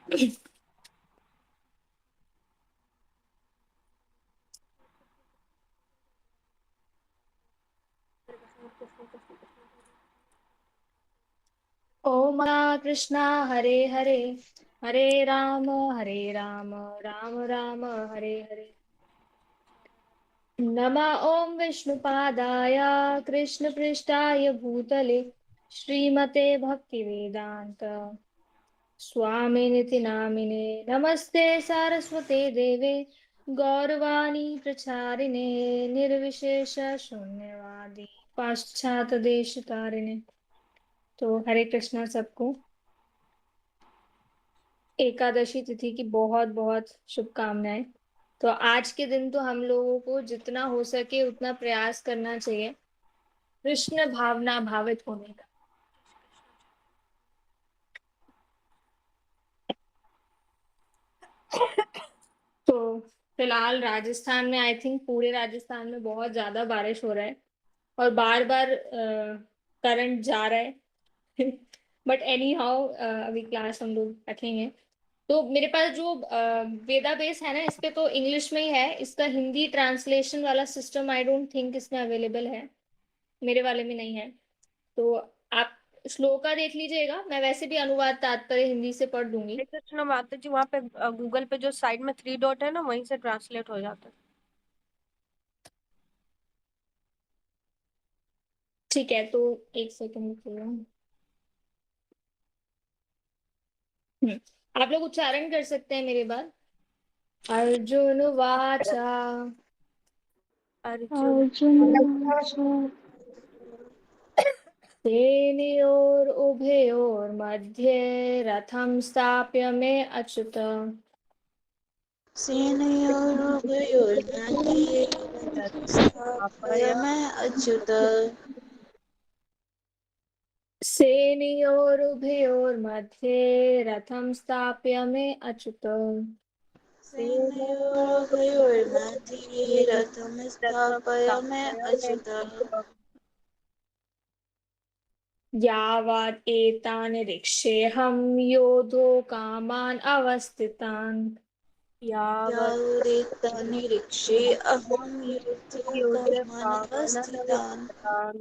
ओम कृष्णा हरे हरे, हरे राम राम राम हरे हरे। नमः ओम विष्णुपादाय कृष्णपृष्ठाय भूतले श्रीमते भक्तिवेदांत स्वामिनिति नामिने। नमस्ते सारस्वते देवे गौरवाणी प्रचारिणे निर्विशेष शून्यवादी पाश्चात देश तारिणे। तो हरे कृष्णा सबको। एकादशी तिथि की बहुत बहुत शुभकामनाएं। तो आज के दिन तो हम लोगों को जितना हो सके उतना प्रयास करना चाहिए कृष्ण भावना भावित होने का। तो फिलहाल राजस्थान में आई थिंक पूरे राजस्थान में बहुत ज्यादा बारिश हो रहा है और बार बार करंट जा रहा है। बट एनी हाउ अभी क्लास हम लोग रखेंगे। तो मेरे पास जो वेदा बेस है ना, इस पे तो इंग्लिश में ही है। इसका हिंदी ट्रांसलेशन वाला सिस्टम आई डोंट थिंक इसमें अवेलेबल है, मेरे वाले में नहीं है। तो आप श्लोका देख लीजिएगा, मैं वैसे भी अनुवाद तात्पर्य हिंदी से पढ़ दूंगी। हरे कृष्ण माता जी, वहाँ पे गूगल पे जो साइड में 3 डॉट है ना, वहीं से ट्रांसलेट हो जाता है। ठीक है, तो एक सेकंड। आप लोग उच्चारण कर सकते हैं मेरे बाद। अर्जुन वाचा अर्जुन अर्जुन सेनयोर उभयोर मध्ये रथम स्थाप्य में अच्युत। सेनयोरुभयोर्मध्ये स्थापय मैं अच्युत। सेनयोरुभयोर मध्ये रथम स्थाप्य में अच्युत। सेनयोरुभयोर्मध्ये रथं स्थापय मैं अच्युत। यावत् एतान् ऋक्षेऽहं योधो कामान् अवस्थितान्। यावदेतन्निरीक्षे अहं युद्धकामानवस्थितान्।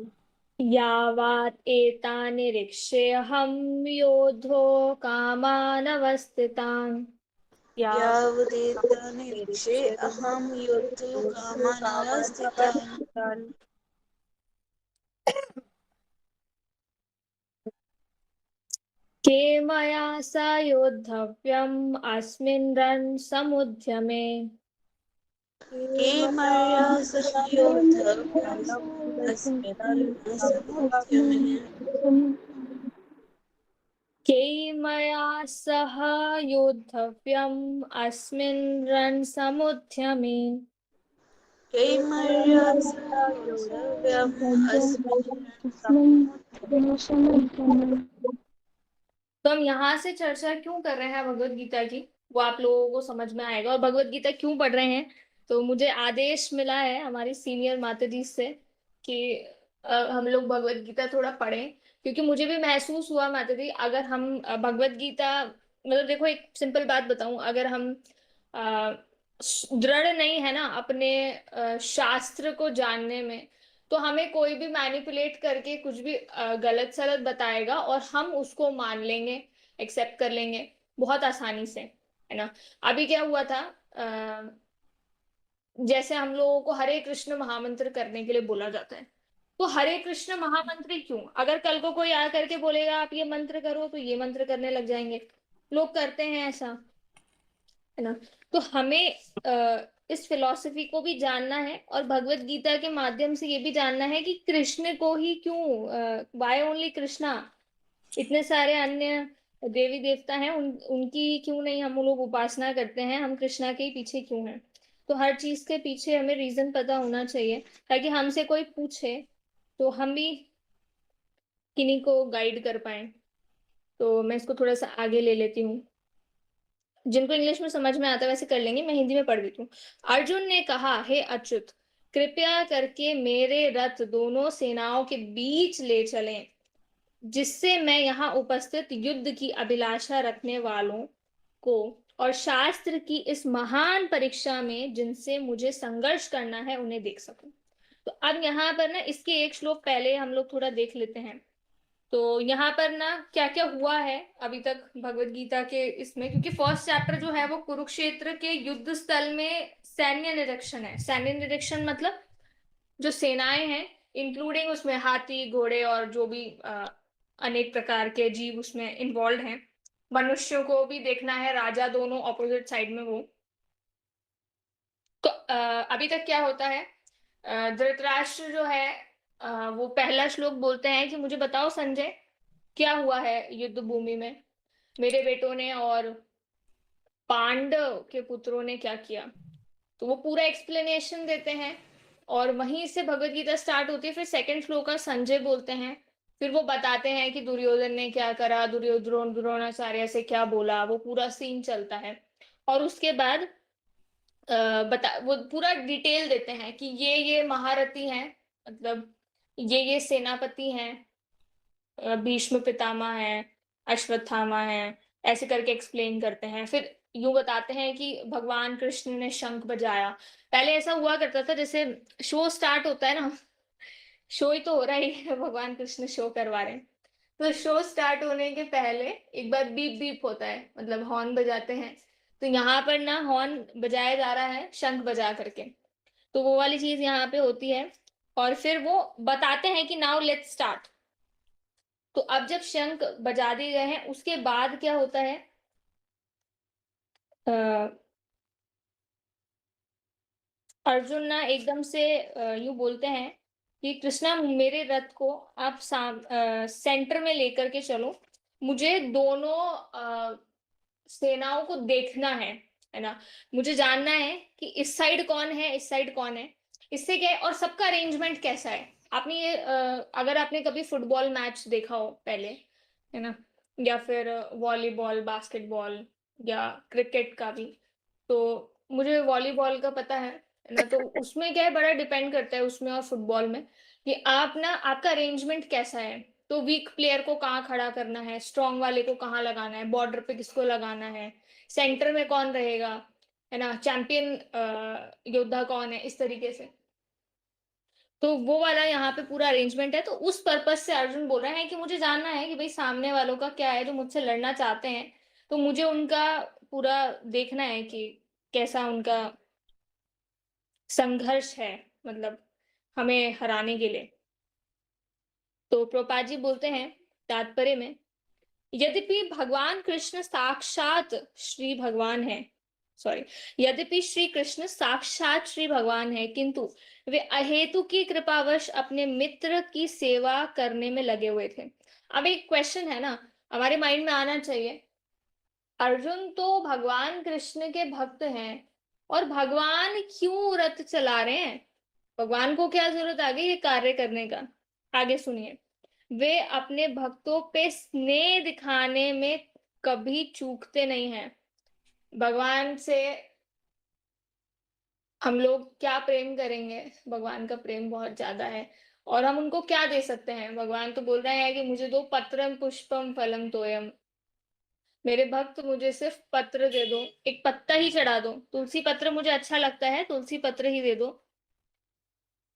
यावत् एतान् ऋक्षेऽहं योधो कामानवस्थितान्। यावदेतन्निरीक्षे अहं युद्धकामानवस्थितान्। के मया स योद्धव्यम् अस्मिन् रणसमुद्यमे। के मया सह योद्धव्यम् अस्मिन् रणसमुद्यमे। केमया सह योद्धव्यम् अस्मिन् रणसमुद्यमे। के मया सह योद्धव्यम् अस्मिन् रणसमुद्यमे। तो हम यहाँ से चर्चा क्यों कर रहे हैं भगवत गीता की, वो आप लोगों को समझ में आएगा। और भगवत गीता क्यों पढ़ रहे हैं, तो मुझे आदेश मिला है हमारी सीनियर माता जी से कि हम लोग भगवत गीता थोड़ा पढ़ें। क्योंकि मुझे भी महसूस हुआ माता जी, अगर हम भगवत गीता, मतलब देखो एक सिंपल बात बताऊं, अगर हम अ, दृढ़ नहीं है ना अपने शास्त्र को जानने में, तो हमें कोई भी मैनिपुलेट करके कुछ भी गलत सलत बताएगा और हम उसको मान लेंगे, एक्सेप्ट कर लेंगे बहुत आसानी से, है ना। अभी क्या हुआ था, जैसे हम लोगों को हरे कृष्ण महामंत्र करने के लिए बोला जाता है। तो हरे कृष्ण महामंत्र ही क्यों? अगर कल को कोई आ करके बोलेगा आप ये मंत्र करो, तो ये मंत्र करने लग जाएंगे। लोग करते हैं ऐसा, है ना। तो हमें इस फिलॉसफी को भी जानना है और भगवत गीता के माध्यम से ये भी जानना है कि कृष्ण को ही क्यों, वाई ओनली कृष्णा। इतने सारे अन्य देवी देवता हैं, उनकी क्यों नहीं हम लोग उपासना करते हैं, हम कृष्णा के ही पीछे क्यों हैं। तो हर चीज के पीछे हमें रीजन पता होना चाहिए, ताकि हमसे कोई पूछे तो हम भी किन्हीं को गाइड कर पाए। तो मैं इसको थोड़ा सा आगे ले लेती हूँ। जिनको इंग्लिश में समझ में आता है वैसे कर लेंगे, मैं हिंदी में पढ़ देती हूँ। अर्जुन ने कहा, हे अच्युत, कृपया करके मेरे रथ दोनों सेनाओं के बीच ले चलें, जिससे मैं यहाँ उपस्थित युद्ध की अभिलाषा रखने वालों को और शास्त्र की इस महान परीक्षा में जिनसे मुझे संघर्ष करना है उन्हें देख सकूं। तो अब यहाँ पर ना इसके एक श्लोक पहले हम लोग थोड़ा देख लेते हैं। तो यहाँ पर ना क्या क्या हुआ है अभी तक भगवत गीता के इसमें, क्योंकि फर्स्ट चैप्टर जो है वो कुरुक्षेत्र के युद्ध स्थल में सैन्य निरीक्षण है। सैन्य निरीक्षण मतलब जो सेनाएं हैं, इंक्लूडिंग उसमें हाथी घोड़े और जो भी अनेक प्रकार के जीव उसमें इन्वॉल्व हैं, मनुष्यों को भी देखना है, राजा दोनों ऑपोजिट साइड में वो। तो अभी तक क्या होता है, धृतराष्ट्र जो है वो पहला श्लोक बोलते हैं कि मुझे बताओ संजय, क्या हुआ है युद्ध भूमि में, मेरे बेटों ने और पांडव के पुत्रों ने क्या किया। तो वो पूरा एक्सप्लेनेशन देते हैं और वहीं से भगवत गीता स्टार्ट होती है। फिर सेकंड श्लोक का संजय बोलते हैं, फिर वो बताते हैं कि दुर्योधन ने क्या करा, दुर्योधन द्रोणाचार्य से क्या बोला, वो पूरा सीन चलता है। और उसके बाद बता वो पूरा डिटेल देते हैं कि ये महारथी हैं, मतलब ये सेनापति हैं, भीष्म पितामह हैं, अश्वत्थामा हैं, ऐसे करके एक्सप्लेन करते हैं। फिर यूं बताते हैं कि भगवान कृष्ण ने शंख बजाया। पहले ऐसा हुआ करता था, जैसे शो स्टार्ट होता है ना, शो ही तो हो रहा है, भगवान कृष्ण शो करवा रहे हैं। तो शो स्टार्ट होने के पहले एक बार बीप बीप होता है, मतलब हॉर्न बजाते हैं। तो यहाँ पर ना हॉर्न बजाया जा रहा है शंख बजा करके, तो वो वाली चीज यहाँ पे होती है। और फिर वो बताते हैं कि नाउ लेट्स स्टार्ट। तो अब जब शंख बजा दिए गए हैं उसके बाद क्या होता है, अर्जुन ना एकदम से यूं बोलते हैं कि कृष्णा मेरे रथ को आप सेंटर में लेकर के चलो, मुझे दोनों सेनाओं को देखना है ना, मुझे जानना है कि इस साइड कौन है इस साइड कौन है, इससे क्या है और सबका अरेंजमेंट कैसा है। आपने ये अगर आपने कभी फुटबॉल मैच देखा हो पहले, है ना, या फिर वॉलीबॉल बास्केटबॉल या क्रिकेट का भी, तो मुझे वॉलीबॉल का पता है ना, तो उसमें क्या है बड़ा डिपेंड करता है उसमें और फुटबॉल में कि आप ना आपका अरेंजमेंट कैसा है। तो वीक प्लेयर को कहाँ खड़ा करना है, स्ट्रांग वाले को कहाँ लगाना है, बॉर्डर पे किसको लगाना है, सेंटर में कौन रहेगा, है ना, चैंपियन योद्धा कौन है, इस तरीके से। तो वो वाला यहाँ पे पूरा अरेंजमेंट है। तो उस पर्पज से अर्जुन बोल रहे हैं कि मुझे जानना है कि भाई सामने वालों का क्या है जो मुझसे लड़ना चाहते हैं, तो मुझे उनका पूरा देखना है कि कैसा उनका संघर्ष है, मतलब हमें हराने के लिए। तो प्रभुपाद जी बोलते हैं तात्पर्य में, यद्यपि भगवान कृष्ण साक्षात श्री भगवान है, सॉरी, यद्यपि श्री कृष्ण साक्षात श्री भगवान है, किंतु वे अहेतु की कृपावश अपने मित्र की सेवा करने में लगे हुए थे। अब एक क्वेश्चन है ना हमारे माइंड में आना चाहिए, अर्जुन तो भगवान कृष्ण के भक्त हैं और भगवान क्यों रथ चला रहे हैं, भगवान को क्या जरूरत आ गई ये कार्य करने का। आगे सुनिए, वे अपने भक्तों पे स्नेह दिखाने में कभी चूकते नहीं हैं। भगवान से हम लोग क्या प्रेम करेंगे, भगवान का प्रेम बहुत ज्यादा है। और हम उनको क्या दे सकते हैं, भगवान तो बोल रहे हैं कि मुझे दो पत्रम पुष्पम फलम तोयम, मेरे भक्त मुझे सिर्फ पत्र दे दो, एक पत्ता ही चढ़ा दो, तुलसी पत्र मुझे अच्छा लगता है, तुलसी पत्र ही दे दो,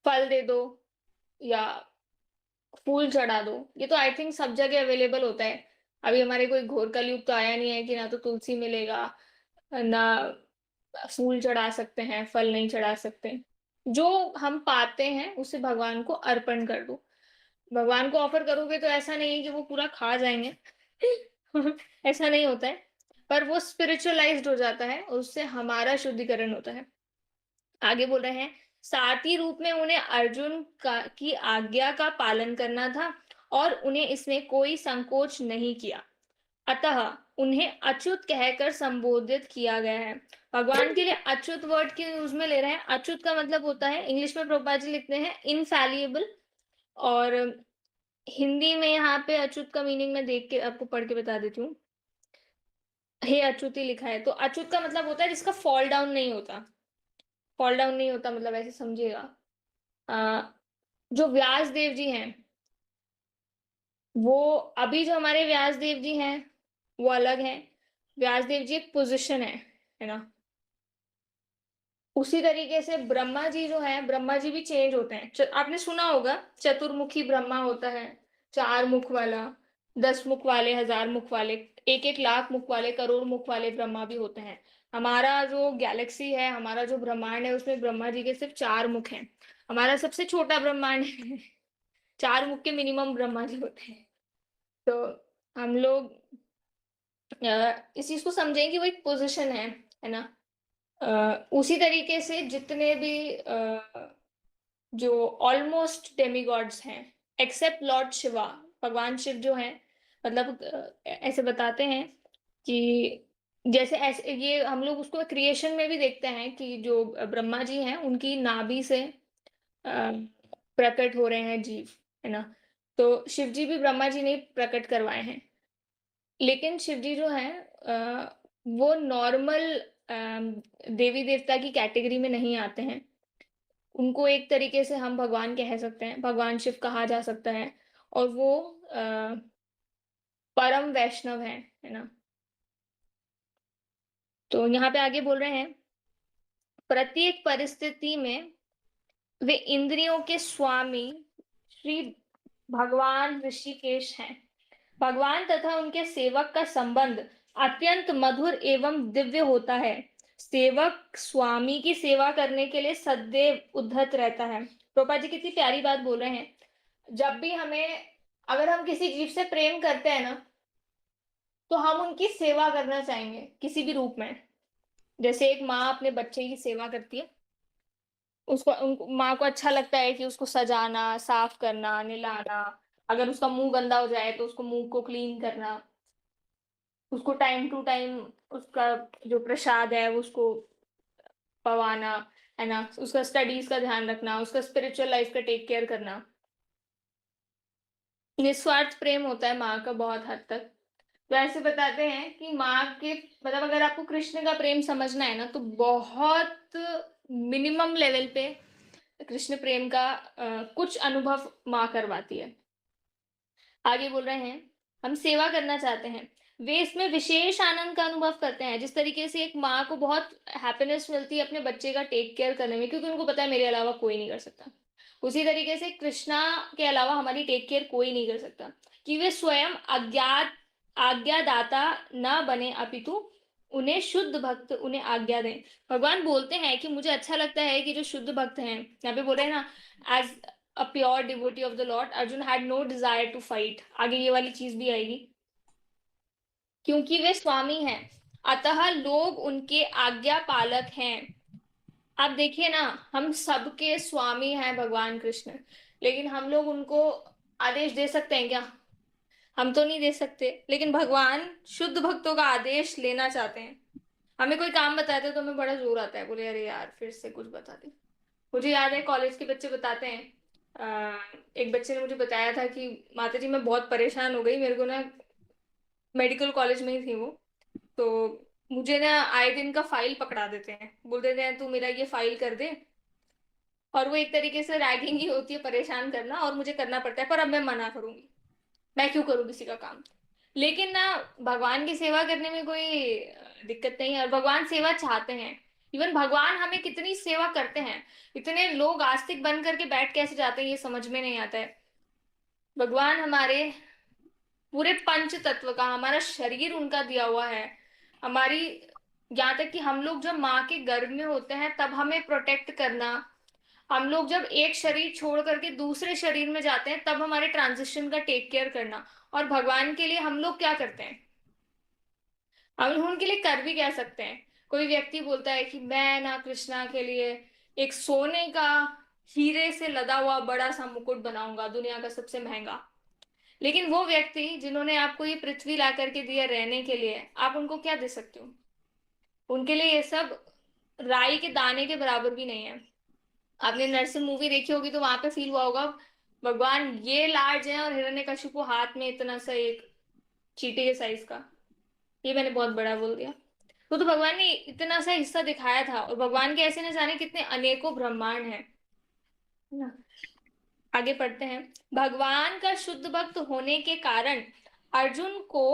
फल दे दो या फूल चढ़ा दो। ये तो आई थिंक सब जगह अवेलेबल होता है। अभी हमारे कोई घोर कलयुग तो आया नहीं है कि ना तो तुलसी मिलेगा ना फूल चढ़ा सकते हैं, फल नहीं चढ़ा सकते। जो हम पाते हैं उसे भगवान को अर्पण कर दो। भगवान को ऑफर करोगे तो ऐसा नहीं है कि वो पूरा खा जाएंगे ऐसा नहीं होता है, पर वो स्पिरिचुअलाइज्ड हो जाता है और उससे हमारा शुद्धिकरण होता है। आगे बोल रहे हैं, सारथी रूप में उन्हें अर्जुन की आज्ञा का पालन करना था और उन्हें इसमें कोई संकोच नहीं किया, अतः उन्हें अच्युत कहकर संबोधित किया गया है। भगवान के लिए अच्युत वर्ड के यूज में ले रहे हैं। अच्युत का मतलब होता है, इंग्लिश में प्रभुपाद जी लिखते हैं इनफैलिएबल, और हिंदी में यहाँ पे अच्युत का मीनिंग मैं देख के आपको पढ़ के बता देती हूँ। हे अच्युत ही लिखा है, तो अच्युत का मतलब होता है जिसका फॉल डाउन नहीं होता। फॉल डाउन नहीं होता मतलब ऐसे समझिएगा, जो व्यास देव जी हैं, वो अभी जो हमारे व्यास देव जी हैं वो अलग हैं, व्यासदेव जी एक पोजीशन है ना। उसी तरीके से ब्रह्मा जी जो है, ब्रह्मा जी भी चेंज होते हैं। आपने सुना होगा चतुर्मुखी ब्रह्मा होता है, 4 मुख वाला, 10 मुख वाले, 1000 मुख वाले, 1-1 लाख मुख वाले, करोड़ मुख वाले ब्रह्मा भी होते हैं। हमारा जो गैलेक्सी है, हमारा जो ब्रह्मांड है, उसमें ब्रह्मा जी के सिर्फ 4 मुख हैं। हमारा सबसे छोटा ब्रह्मांड है, 4 मुख के मिनिमम ब्रह्मा जी होते हैं। तो हम लोग इस चीज को समझें कि वो एक पोजीशन है ना। उसी तरीके से जितने भी जो ऑलमोस्ट डेमीगॉड्स हैं, एक्सेप्ट लॉर्ड शिवा, भगवान शिव जो हैं, मतलब ऐसे बताते हैं कि जैसे ऐसे ये हम लोग उसको क्रिएशन में भी देखते हैं कि जो ब्रह्मा जी हैं उनकी नाभि से प्रकट हो रहे हैं जीव, है ना। तो शिव जी भी ब्रह्मा जी ने प्रकट करवाए हैं। लेकिन शिव जी जो हैं वो नॉर्मल देवी देवता की कैटेगरी में नहीं आते हैं। उनको एक तरीके से हम भगवान कह सकते हैं, भगवान शिव कहा जा सकता है। और वो परम वैष्णव है ना। तो यहाँ पे आगे बोल रहे हैं, प्रत्येक परिस्थिति में वे इंद्रियों के स्वामी श्री भगवान ऋषिकेश हैं। भगवान तथा उनके सेवक का संबंध अत्यंत मधुर एवं दिव्य होता है। सेवक स्वामी की सेवा करने के लिए सदैव उद्धत रहता है। प्रोपा जी कितनी प्यारी बात बोल रहे हैं। जब भी हमें, अगर हम किसी जीव से प्रेम करते हैं ना, तो हम उनकी सेवा करना चाहेंगे किसी भी रूप में। जैसे एक माँ अपने बच्चे की सेवा करती है, उसको माँ को अच्छा लगता है कि उसको सजाना, साफ करना, नहलाना, अगर उसका मुंह गंदा हो जाए तो उसको मुंह को क्लीन करना, उसको टाइम टू टाइम उसका जो प्रसाद है उसको पवाना, है ना, उसका स्टडीज का ध्यान रखना, उसका स्पिरिचुअल लाइफ का टेक केयर करना। निस्वार्थ प्रेम होता है माँ का बहुत हद तक। तो ऐसे बताते हैं कि माँ के, मतलब अगर आपको कृष्ण का प्रेम समझना है ना, तो बहुत मिनिमम लेवल पे कृष्ण प्रेम का कुछ अनुभव माँ करवाती है। आगे बोल रहे हैं, हम सेवा करना चाहते हैं, वे इसमें विशेष आनंद का अनुभव करते हैं। जिस तरीके से एक माँ को बहुत हैप्पीनेस मिलती है अपने बच्चे का टेक केयर करने में, क्योंकि उनको पता है मेरे अलावा कोई नहीं कर सकता। उसी तरीके से कृष्णा के अलावा हमारी टेक केयर कोई नहीं कर सकता। कि वे स्वयं अज्ञात आज्ञादाता न बने, अपितु उन्हें शुद्ध भक्त उन्हें आज्ञा दें। भगवान बोलते हैं कि मुझे अच्छा लगता है कि जो शुद्ध भक्त हैं, यहाँ पे बोल रहे हैं ना, as a pure devotee of the Lord, Arjun had no desire to fight। आगे ये वाली चीज भी आएगी, क्योंकि वे स्वामी हैं, अतः लोग उनके आज्ञा पालक हैं। आप देखिए ना, हम सबके स्वामी हैं भगवान कृष्ण, लेकिन हम लोग उनको आदेश दे सकते हैं क्या? हम तो नहीं दे सकते, लेकिन भगवान शुद्ध भक्तों का आदेश लेना चाहते हैं। हमें कोई काम बताते हैं तो हमें बड़ा जोर आता है, बोले अरे यार फिर से कुछ बता दे। मुझे याद है कॉलेज के बच्चे बताते हैं, एक बच्चे ने मुझे बताया था कि माता जी मैं बहुत परेशान हो गई, मेरे को ना, मेडिकल कॉलेज में ही थी वो, तो मुझे ना आए दिन का फाइल पकड़ा देते हैं, बोल देते हैं तू मेरा ये फाइल कर दे। और वो एक तरीके से रैगिंग ही होती है, परेशान करना, और मुझे करना पड़ता है, पर अब मैं मना करूंगी, मैं क्यों करूँ किसी का काम। लेकिन ना, भगवान की सेवा करने में कोई दिक्कत नहीं है, और भगवान सेवा चाहते हैं। इवन भगवान हमें कितनी सेवा करते हैं, इतने लोग आस्तिक बन करके बैठ कैसे जाते हैं ये समझ में नहीं आता है। भगवान हमारे पूरे पंच तत्व का, हमारा शरीर उनका दिया हुआ है, हमारी, यहाँ तक कि हम लोग जब माँ के गर्भ में होते हैं तब हमें प्रोटेक्ट करना, हम लोग जब एक शरीर छोड़ करके दूसरे शरीर में जाते हैं तब हमारे ट्रांजिशन का टेक केयर करना। और भगवान के लिए हम लोग क्या करते हैं? हम उनके लिए कर भी कह सकते हैं। कोई व्यक्ति बोलता है कि मैं ना कृष्णा के लिए एक सोने का, हीरे से लदा हुआ बड़ा सा मुकुट बनाऊंगा, दुनिया का सबसे महंगा। लेकिन वो व्यक्ति जिन्होंने आपको ये पृथ्वी ला करके दिया रहने के लिए, आप उनको क्या दे सकते हो? उनके लिए ये सब राई के दाने के बराबर भी नहीं है। आपने नरसिम्हा मूवी देखी होगी तो वहां पे फील हुआ होगा, भगवान ये लार्ज है और हिरण्यकशिपु हाथ में इतना सा एक चींटी के साइज का। ये मैंने बहुत बड़ा बोल दिया। तो भगवान ने इतना सा हिस्सा दिखाया था, और भगवान के ऐसे न जाने कितने अनेकों ब्रह्मांड हैं ना। आगे पढ़ते हैं, भगवान का शुद्ध भक्त होने के कारण अर्जुन को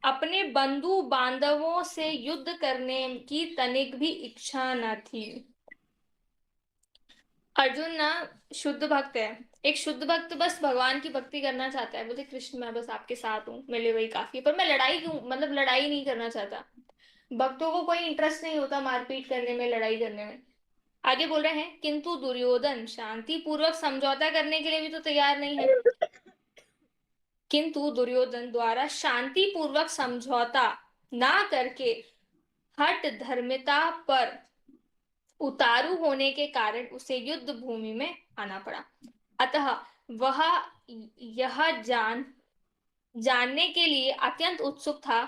अपने बंधु बांधवों से युद्ध करने की तनिक भी इच्छा न थी। अर्जुन ना शुद्ध भक्त है। एक शुद्ध भक्त बस भगवान की भक्ति करना चाहता है, बोलते कृष्ण मैं बस आपके साथ हूँ, मेरे लिए वही काफी है, पर मैं लड़ाई क्यों, मतलब लड़ाई नहीं करना चाहता। भक्तों को कोई इंटरेस्ट नहीं होता मारपीट करने में, लड़ाई करने में। आगे बोल रहे हैं किंतु दुर्योधन शांति पूर्वक समझौता करने के लिए भी तो तैयार नहीं है। किंतु दुर्योधन द्वारा शांति पूर्वक समझौता ना करके हठ धर्मिता पर उतारू होने के कारण उसे युद्ध भूमि में आना पड़ा। अतः वह यह जानने के लिए अत्यंत उत्सुक था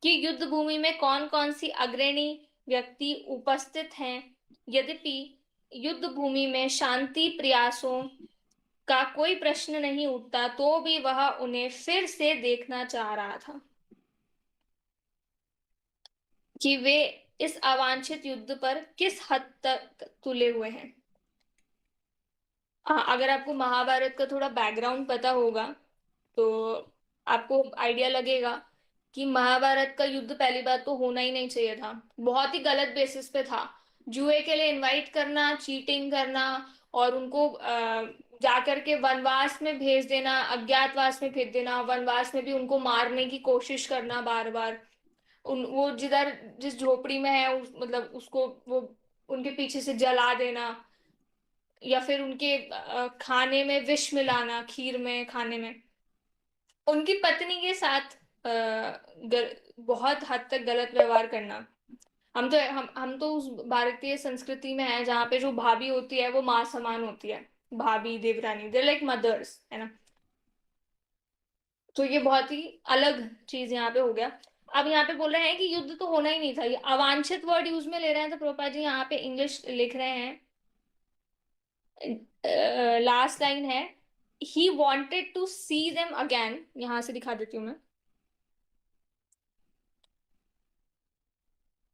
कि युद्ध भूमि में कौन कौन सी अग्रणी व्यक्ति उपस्थित हैं। यद्यपि युद्ध भूमि में शांति प्रयासों का कोई प्रश्न नहीं उठता, तो भी वह उन्हें फिर से देखना चाह रहा था कि वे इस अवांछित युद्ध पर किस हद तक तुले हुए हैं। अगर आपको महाभारत का थोड़ा बैकग्राउंड पता होगा तो आपको आइडिया लगेगा कि महाभारत का युद्ध पहली बात तो होना ही नहीं चाहिए था, बहुत ही गलत बेसिस पे था। जुए के लिए इनवाइट करना, चीटिंग करना, और उनको जा करके वनवास में भेज देना, अज्ञातवास में भेज देना, वनवास में भी उनको मारने की कोशिश करना बार बार। वो जिधर जिस झोपड़ी में है मतलब उसको वो उनके पीछे से जला देना, या फिर उनके खाने में विष मिलाना, खीर में, खाने में। उनकी पत्नी के साथ बहुत हद तक गलत व्यवहार करना। हम तो उस भारतीय संस्कृति में है जहाँ पे जो भाभी होती है वो माँ समान होती है। भाभी, देवरानी, दे लाइक मदर्स, है ना। तो ये बहुत ही अलग चीज यहाँ पे हो गया। अब यहाँ पे बोल रहे हैं कि युद्ध तो होना ही नहीं था, ये अवांछित वर्ड यूज में ले रहे हैं। तो प्रोपा जी यहाँ पे इंग्लिश लिख रहे हैं, लास्ट लाइन है he wanted to see them again. यहां से दिखा देती हूँ मैं,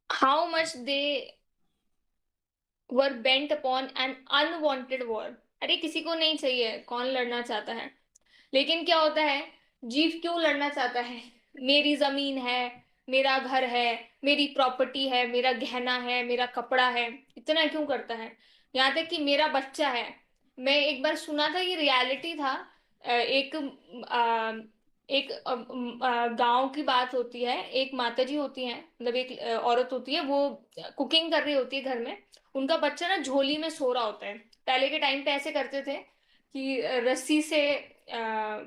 how much they were bent upon an unwanted war. अरे किसी को नहीं चाहिए, कौन लड़ना चाहता है, लेकिन क्या होता है, जीव क्यों लड़ना चाहता है। मेरी जमीन है, मेरा घर है, मेरी प्रॉपर्टी है, मेरा गहना है, मेरा कपड़ा है, इतना क्यों करता है। यहाँ तक कि मेरा बच्चा है। मैं एक बार सुना था, ये रियलिटी था। एक गांव की बात होती है। एक माता जी होती हैं, मतलब एक औरत होती है, वो कुकिंग कर रही होती है घर में। उनका बच्चा ना झोली में सो रहा होता है। पहले के टाइम पे ऐसे करते थे कि रस्सी से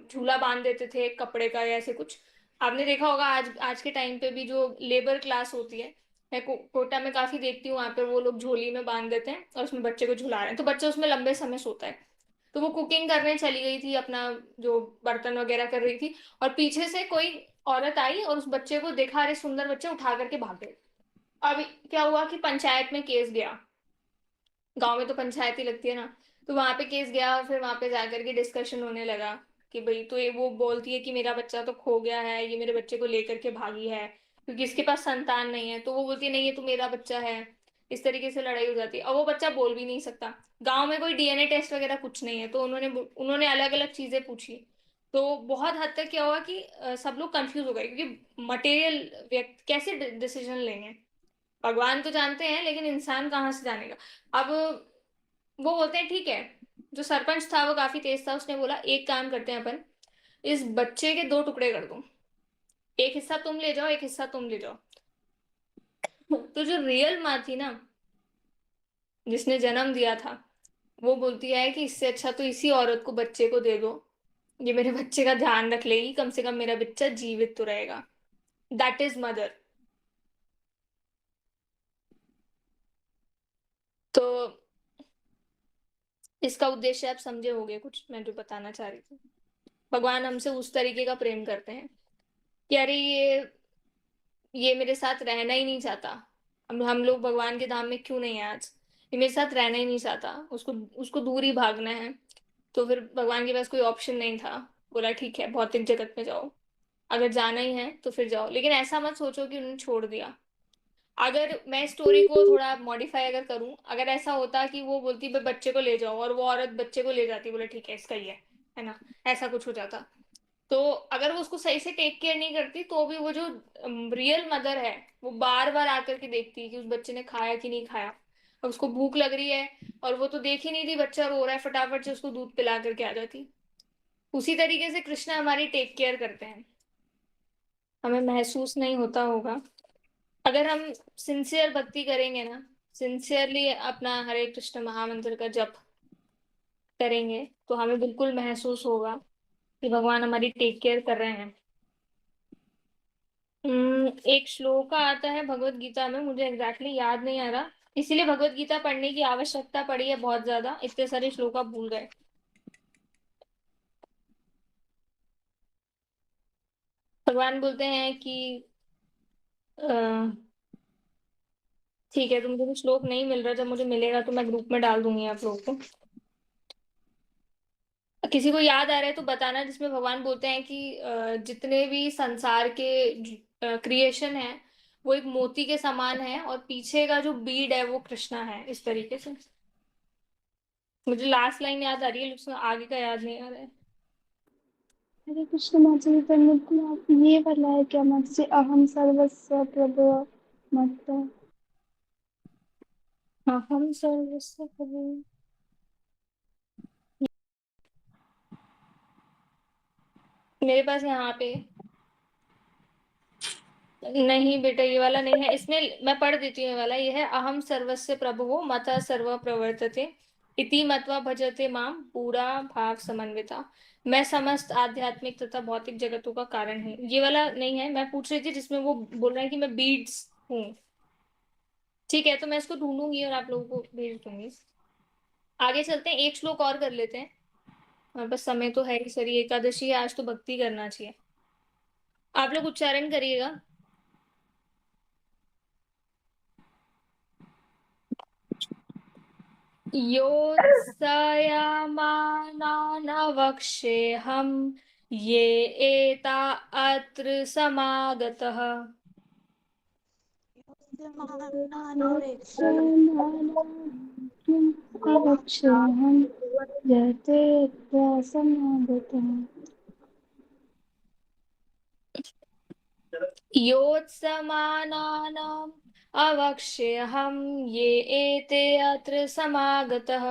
झूला बांध देते थे कपड़े का या ऐसे कुछ। आपने देखा होगा आज आज के टाइम पे भी जो लेबर क्लास होती है, मैं कोटा में काफी देखती हूँ, वहां पे वो लोग झोली में बांध देते हैं और उसमें बच्चे को झुला रहे हैं, तो बच्चा उसमें लंबे समय सोता है। तो वो कुकिंग करने चली गई थी, अपना जो बर्तन वगैरह कर रही थी, और पीछे से कोई औरत आई और उस बच्चे को देखा, अरे सुंदर बच्चे, उठा करके भाग गए। अब क्या हुआ कि पंचायत में केस गया। गांव में तो पंचायत ही लगती है ना। तो वहां पे केस गया और फिर वहां पे जाकर के डिस्कशन होने लगा कि भाई, तो ये वो बोलती है कि मेरा बच्चा तो खो गया है, ये मेरे बच्चे को लेकर के भागी है क्योंकि इसके पास संतान नहीं है। तो वो बोलती है नहीं, ये तो मेरा बच्चा है। इस तरीके से लड़ाई हो जाती है, और वो बच्चा बोल भी नहीं सकता। गांव में कोई डीएनए टेस्ट वगैरह कुछ नहीं है, तो उन्होंने उन्होंने अलग अलग चीजें पूछी। तो बहुत हद तक क्या हुआ कि सब लोग कंफ्यूज हो गए, क्योंकि मटेरियल व्यक्ति कैसे डिसीजन लेंगे। भगवान तो जानते हैं, लेकिन इंसान कहाँ से जानेगा। अब वो बोलते हैं ठीक है। जो सरपंच था वो काफी तेज था, उसने बोला एक काम करते हैं अपन, इस बच्चे के दो टुकड़े कर दो, एक हिस्सा तुम ले जाओ, एक हिस्सा तुम ले जाओ। तो जो रियल माँ थी ना, जिसने जन्म दिया था, वो बोलती है कि इससे अच्छा तो इसी औरत को बच्चे को दे दो, ये मेरे बच्चे का ध्यान रख लेगी, कम से कम मेरा बच्चा जीवित तो रहेगा। That is mother. तो इसका उद्देश्य आप समझे होंगे कुछ, मैं जो बताना चाह रही थी। भगवान हमसे उस तरीके का प्रेम करते हैं कि अरे ये मेरे साथ रहना ही नहीं चाहता। हम लोग भगवान के धाम में क्यों नहीं है आज, ये मेरे साथ रहना ही नहीं चाहता, उसको उसको दूर ही भागना है। तो फिर भगवान के पास कोई ऑप्शन नहीं था, बोला ठीक है भौतिक जगत में जाओ, अगर जाना ही है तो फिर जाओ। लेकिन ऐसा मत सोचो कि उन्होंने छोड़ दिया। अगर मैं स्टोरी को थोड़ा मॉडिफाई अगर करूं, अगर ऐसा होता कि वो बोलती भाई बच्चे को ले जाओ, और वो औरत बच्चे को ले जाती, बोले ठीक है इसका ही है ना, ऐसा कुछ हो जाता। तो अगर वो उसको सही से टेक केयर नहीं करती तो भी वो जो रियल मदर है वो बार बार आकर के देखती है कि उस बच्चे ने खाया कि नहीं खाया। और उसको भूख लग रही है और वो तो देख ही नहीं रही बच्चा रो रहा है, फटाफट से उसको दूध पिला करके आ जाती। उसी तरीके से कृष्णा हमारी टेक केयर करते हैं। हमें महसूस नहीं होता होगा, अगर हम सिंसियर भक्ति करेंगे ना, सिंसियरली अपना हरे कृष्ण महामंत्र का जप करेंगे, तो हमें बिल्कुल महसूस होगा कि भगवान हमारी टेक केयर कर रहे हैं। एक श्लोक आता है भगवत गीता में, मुझे एग्जैक्टली याद नहीं आ रहा, इसीलिए भगवत गीता पढ़ने की आवश्यकता पड़ी है बहुत ज्यादा, इतने सारे श्लोक आप भूल गए। भगवान बोलते हैं कि अ, ठीक है, तुमको तो श्लोक नहीं मिल रहा, जब मुझे मिलेगा तो मैं ग्रुप में डाल दूंगी आप लोगों को। किसी को याद आ रहा है तो बताना, जिसमें भगवान बोलते हैं कि जितने भी संसार के क्रिएशन है वो एक मोती के समान है और पीछे का जो बीड है वो कृष्णा है, इस तरीके से। मुझे लास्ट लाइन याद आ रही है लेकिन आगे का याद नहीं आ रहा है। हरे कृष्ण माता जी, आप ये वाला है क्या मत से अहम सर्वस्व प्रभु मत। हाँ, हम सर्वस्व प्रभु। मेरे पास यहाँ पे नहीं बेटा, ये वाला नहीं है, इसमें मैं पढ़ देती हूँ। ये वाला ये है, अहम सर्वस्य प्रभुः मता सर्व प्रवर्तते इति मत्वा भजते माम पूरा भाव समन्विता। मैं समस्त आध्यात्मिक तथा भौतिक जगतों का कारण है, ये वाला नहीं है। मैं पूछ रही थी जिसमें वो बोल रहा है कि मैं बीड्स हूँ। ठीक है, तो मैं इसको ढूंढूंगी और आप लोगों को भेज दूंगी। आगे चलते हैं, एक श्लोक और कर लेते हैं, और बस समय तो है ही, सरी एकादशी है आज तो भक्ति करना चाहिए। आप लोग उच्चारण करिएगा। योत्सयामानानवक्षेऽहं ये एता अत्र समागतः। अवक्षेऽहं यते समागतः। योत्समानानाम् अवक्षेऽहं ये एते अत्र समागतः।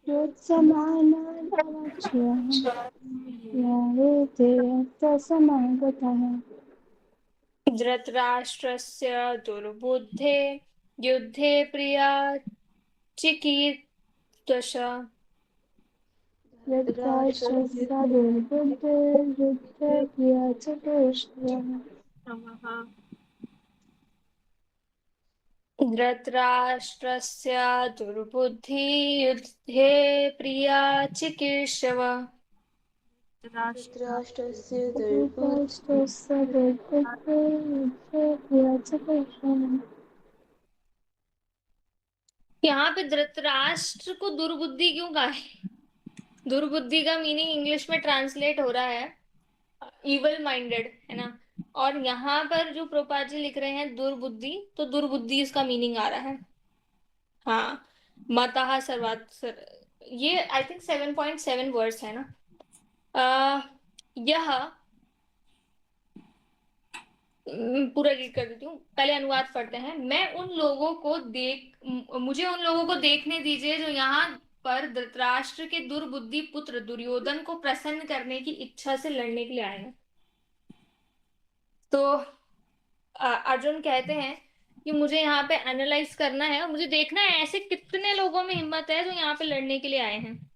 योत्समानान् अवक्ष्यामि यावेते अत्र समागतः। धृतराष्ट्रस्य दुर्बुद्धे युद्धे प्रिया चिकीर्षः। यत्राश्रस्य दुर्बुद्धे युद्धे प्रिया च केशवः। धृतराष्ट्रस्य दुर्बुद्धि युद्धे प्रिया चिकीर्षव। धृतराष्ट्रस्य दुर्बुद्धिः धृतराष्ट्रस्य दुर्बुद्धे युद्धे प्रिया च केशवः। यहाँ पे धृतराष्ट्र को दुर्बुद्धि क्यों कहा है? दुर्बुद्धि का मीनिंग इंग्लिश में ट्रांसलेट हो रहा है इवल माइंडेड, है ना। और यहाँ पर जो प्रोपा जी लिख रहे हैं दुर्बुद्धि, तो दुर्बुद्धि इसका मीनिंग आ रहा है। हाँ, मतः ये आई थिंक 7.7 वर्ड्स है ना। यह पूरा रीड कर देती हूँ, पहले अनुवाद पढ़ते हैं। मुझे उन लोगों को देखने दीजिए जो यहाँ पर धृतराष्ट्र के दुर्बुद्धि पुत्र दुर्योधन को प्रसन्न करने की इच्छा से लड़ने के लिए आए हैं। तो अर्जुन कहते हैं कि मुझे यहाँ पे एनालाइज करना है और मुझे देखना है ऐसे कितने लोगों में हिम्मत है जो यहाँ पे लड़ने के लिए आए हैं।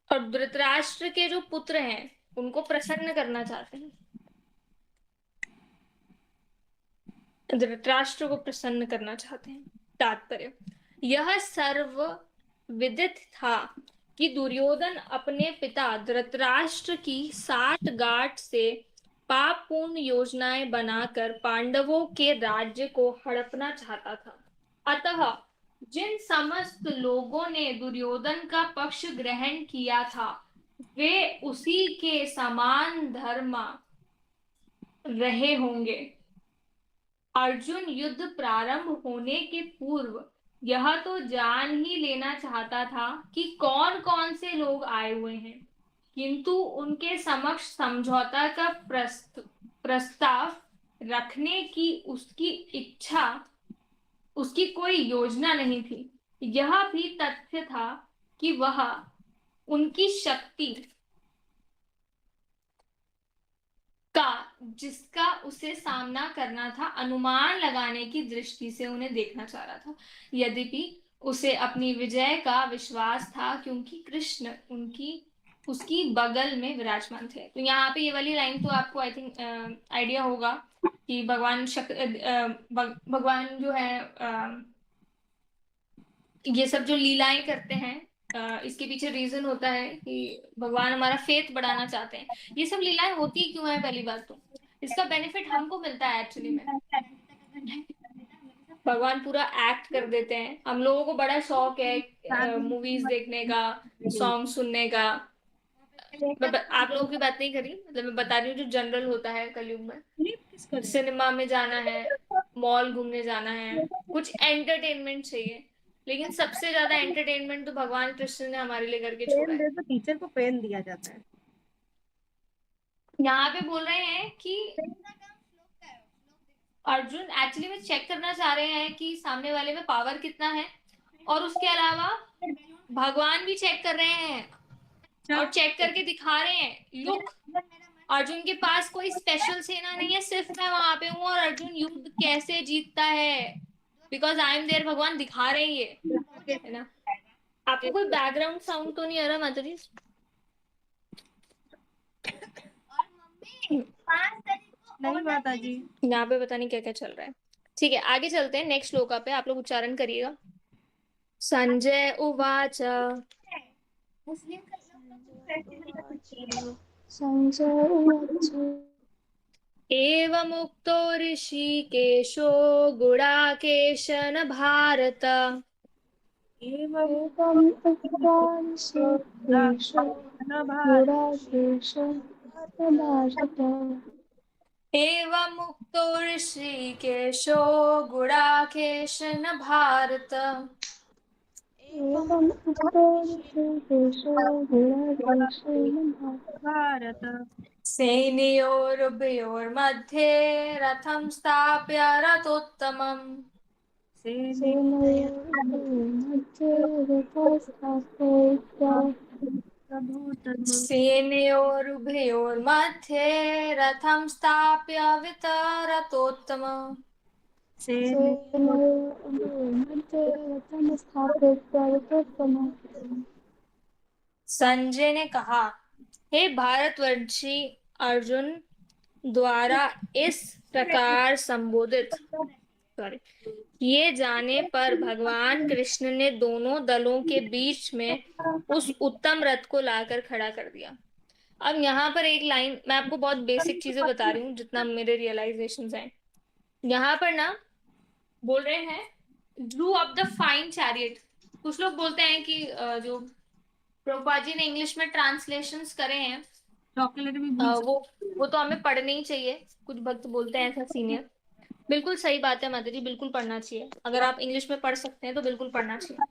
और धृतराष्ट्र के जो पुत्र हैं उनको प्रसन्न करना चाहते हैं, धृतराष्ट्र को प्रसन्न करना चाहते हैं। तात्पर्य, यह सर्व विदित था कि दुर्योधन अपने पिता धृतराष्ट्र की साठगांठ से पापपूर्ण योजनाएं बनाकर पांडवों के राज्य को हड़पना चाहता था। अतः जिन समस्त लोगों ने दुर्योधन का पक्ष ग्रहण किया था वे उसी के समान धर्मा रहे होंगे। अर्जुन युद्ध प्रारंभ होने के पूर्व यह तो जान ही लेना चाहता था कि कौन कौन से लोग आए हुए हैं, किंतु उनके समक्ष समझौता का प्रस्ताव रखने की उसकी इच्छा, उसकी कोई योजना नहीं थी। यह भी तथ्य था कि वह उनकी शक्ति का, जिसका उसे सामना करना था, अनुमान लगाने की दृष्टि से उन्हें देखना चाह रहा था। यद्यपि उसे अपनी विजय का विश्वास था, क्योंकि कृष्ण उसकी बगल में विराजमान थे। तो यहाँ पे ये वाली लाइन तो आपको आई थिंक आइडिया होगा कि भगवान जो है ये सब जो लीलाएं करते हैं, इसके पीछे रीजन होता है कि भगवान हमारा फेथ बढ़ाना चाहते हैं। ये सब लीलाएं होती क्यों है? पहली बात तो इसका बेनिफिट हमको मिलता है एक्चुअली में। भगवान पूरा एक्ट कर देते हैं। हम लोगों को बड़ा शौक है मूवीज देखने का, सॉन्ग सुनने का। आप लोगों की बात नहीं करी, मतलब मैं बता रही हूँ जो जनरल होता है कलयुग में। सिनेमा में जाना है, मॉल घूमने जाना है, कुछ एंटरटेनमेंट चाहिए, लेकिन सबसे ज्यादा एंटरटेनमेंट तो भगवान कृष्ण ने हमारे लिए करके छोड़ा है। तो टीचर को पेन दिया जाता है। यहाँ पे बोल रहे हैं कि अर्जुन एक्चुअली में चेक करना चाह रहे हैं कि सामने वाले में पावर कितना है, और उसके अलावा भगवान भी चेक कर रहे हैं और चेक करके दिखा रहे हैं, लुक अर्जुन के पास कोई स्पेशल सेना नहीं है, सिर्फ मैं वहां पे हूँ और अर्जुन युद्ध कैसे जीतता है, बिकॉज आई एम देयर। भगवान दिखा रहे हैं ये, है ना। आपको कोई बैकग्राउंड साउंड तो नहीं आ रहा माता जी? नहीं माता जी। यहाँ पे पता नहीं क्या क्या चल रहा है। ठीक है, आगे चलते हैं नेक्स्ट श्लोका पे। आप लोग उच्चारण करिएगा। संजय उवाच संजय उवाच एवमुक्तो ऋषिकेशो गुडाकेशन भारत। एवम् उक्त्वा ऋषिकेशो गुडाकेशो भारत। एवमुक्तो ऋषिकेशो गुडाकेशन भारत। एवम् उक्तो ऋषिकेशो गुडाकेशो भारत सेनयोरुभयोर्मध्ये रथं स्थाप्य रथोत्तमम्। सेनयोर्मध्ये रथस्थापयित्वा सेनयोरुभयोर्मध्ये रथं स्थाप्य वितरतोत्तमम्। सेनयोर्मध्ये रथं स्थापयित्वा रथोत्तमम्। संजय ने कहा, हे भारतवर्षी अर्जुन द्वारा इस प्रकार संबोधित किए जाने पर भगवान कृष्ण ने दोनों दलों के बीच में उस उत्तम रथ को लाकर खड़ा कर दिया। अब यहाँ पर एक लाइन, मैं आपको बहुत बेसिक चीजें बता रही हूँ जितना मेरे रियलाइजेशंस हैं। यहाँ पर ना बोल रहे हैं Drew up the fine chariot. कुछ लोग बोलते हैं कि जो प्रभुपाद जी ने इंग्लिश में ट्रांसलेशंस करे हैं, चॉकलेट भी वो तो हमें पढ़ने ही चाहिए। कुछ भक्त बोलते हैं ऐसा सीनियर। बिल्कुल सही बात है माता जी, बिल्कुल पढ़ना चाहिए। अगर आप इंग्लिश में पढ़ सकते हैं तो बिल्कुल पढ़ना चाहिए,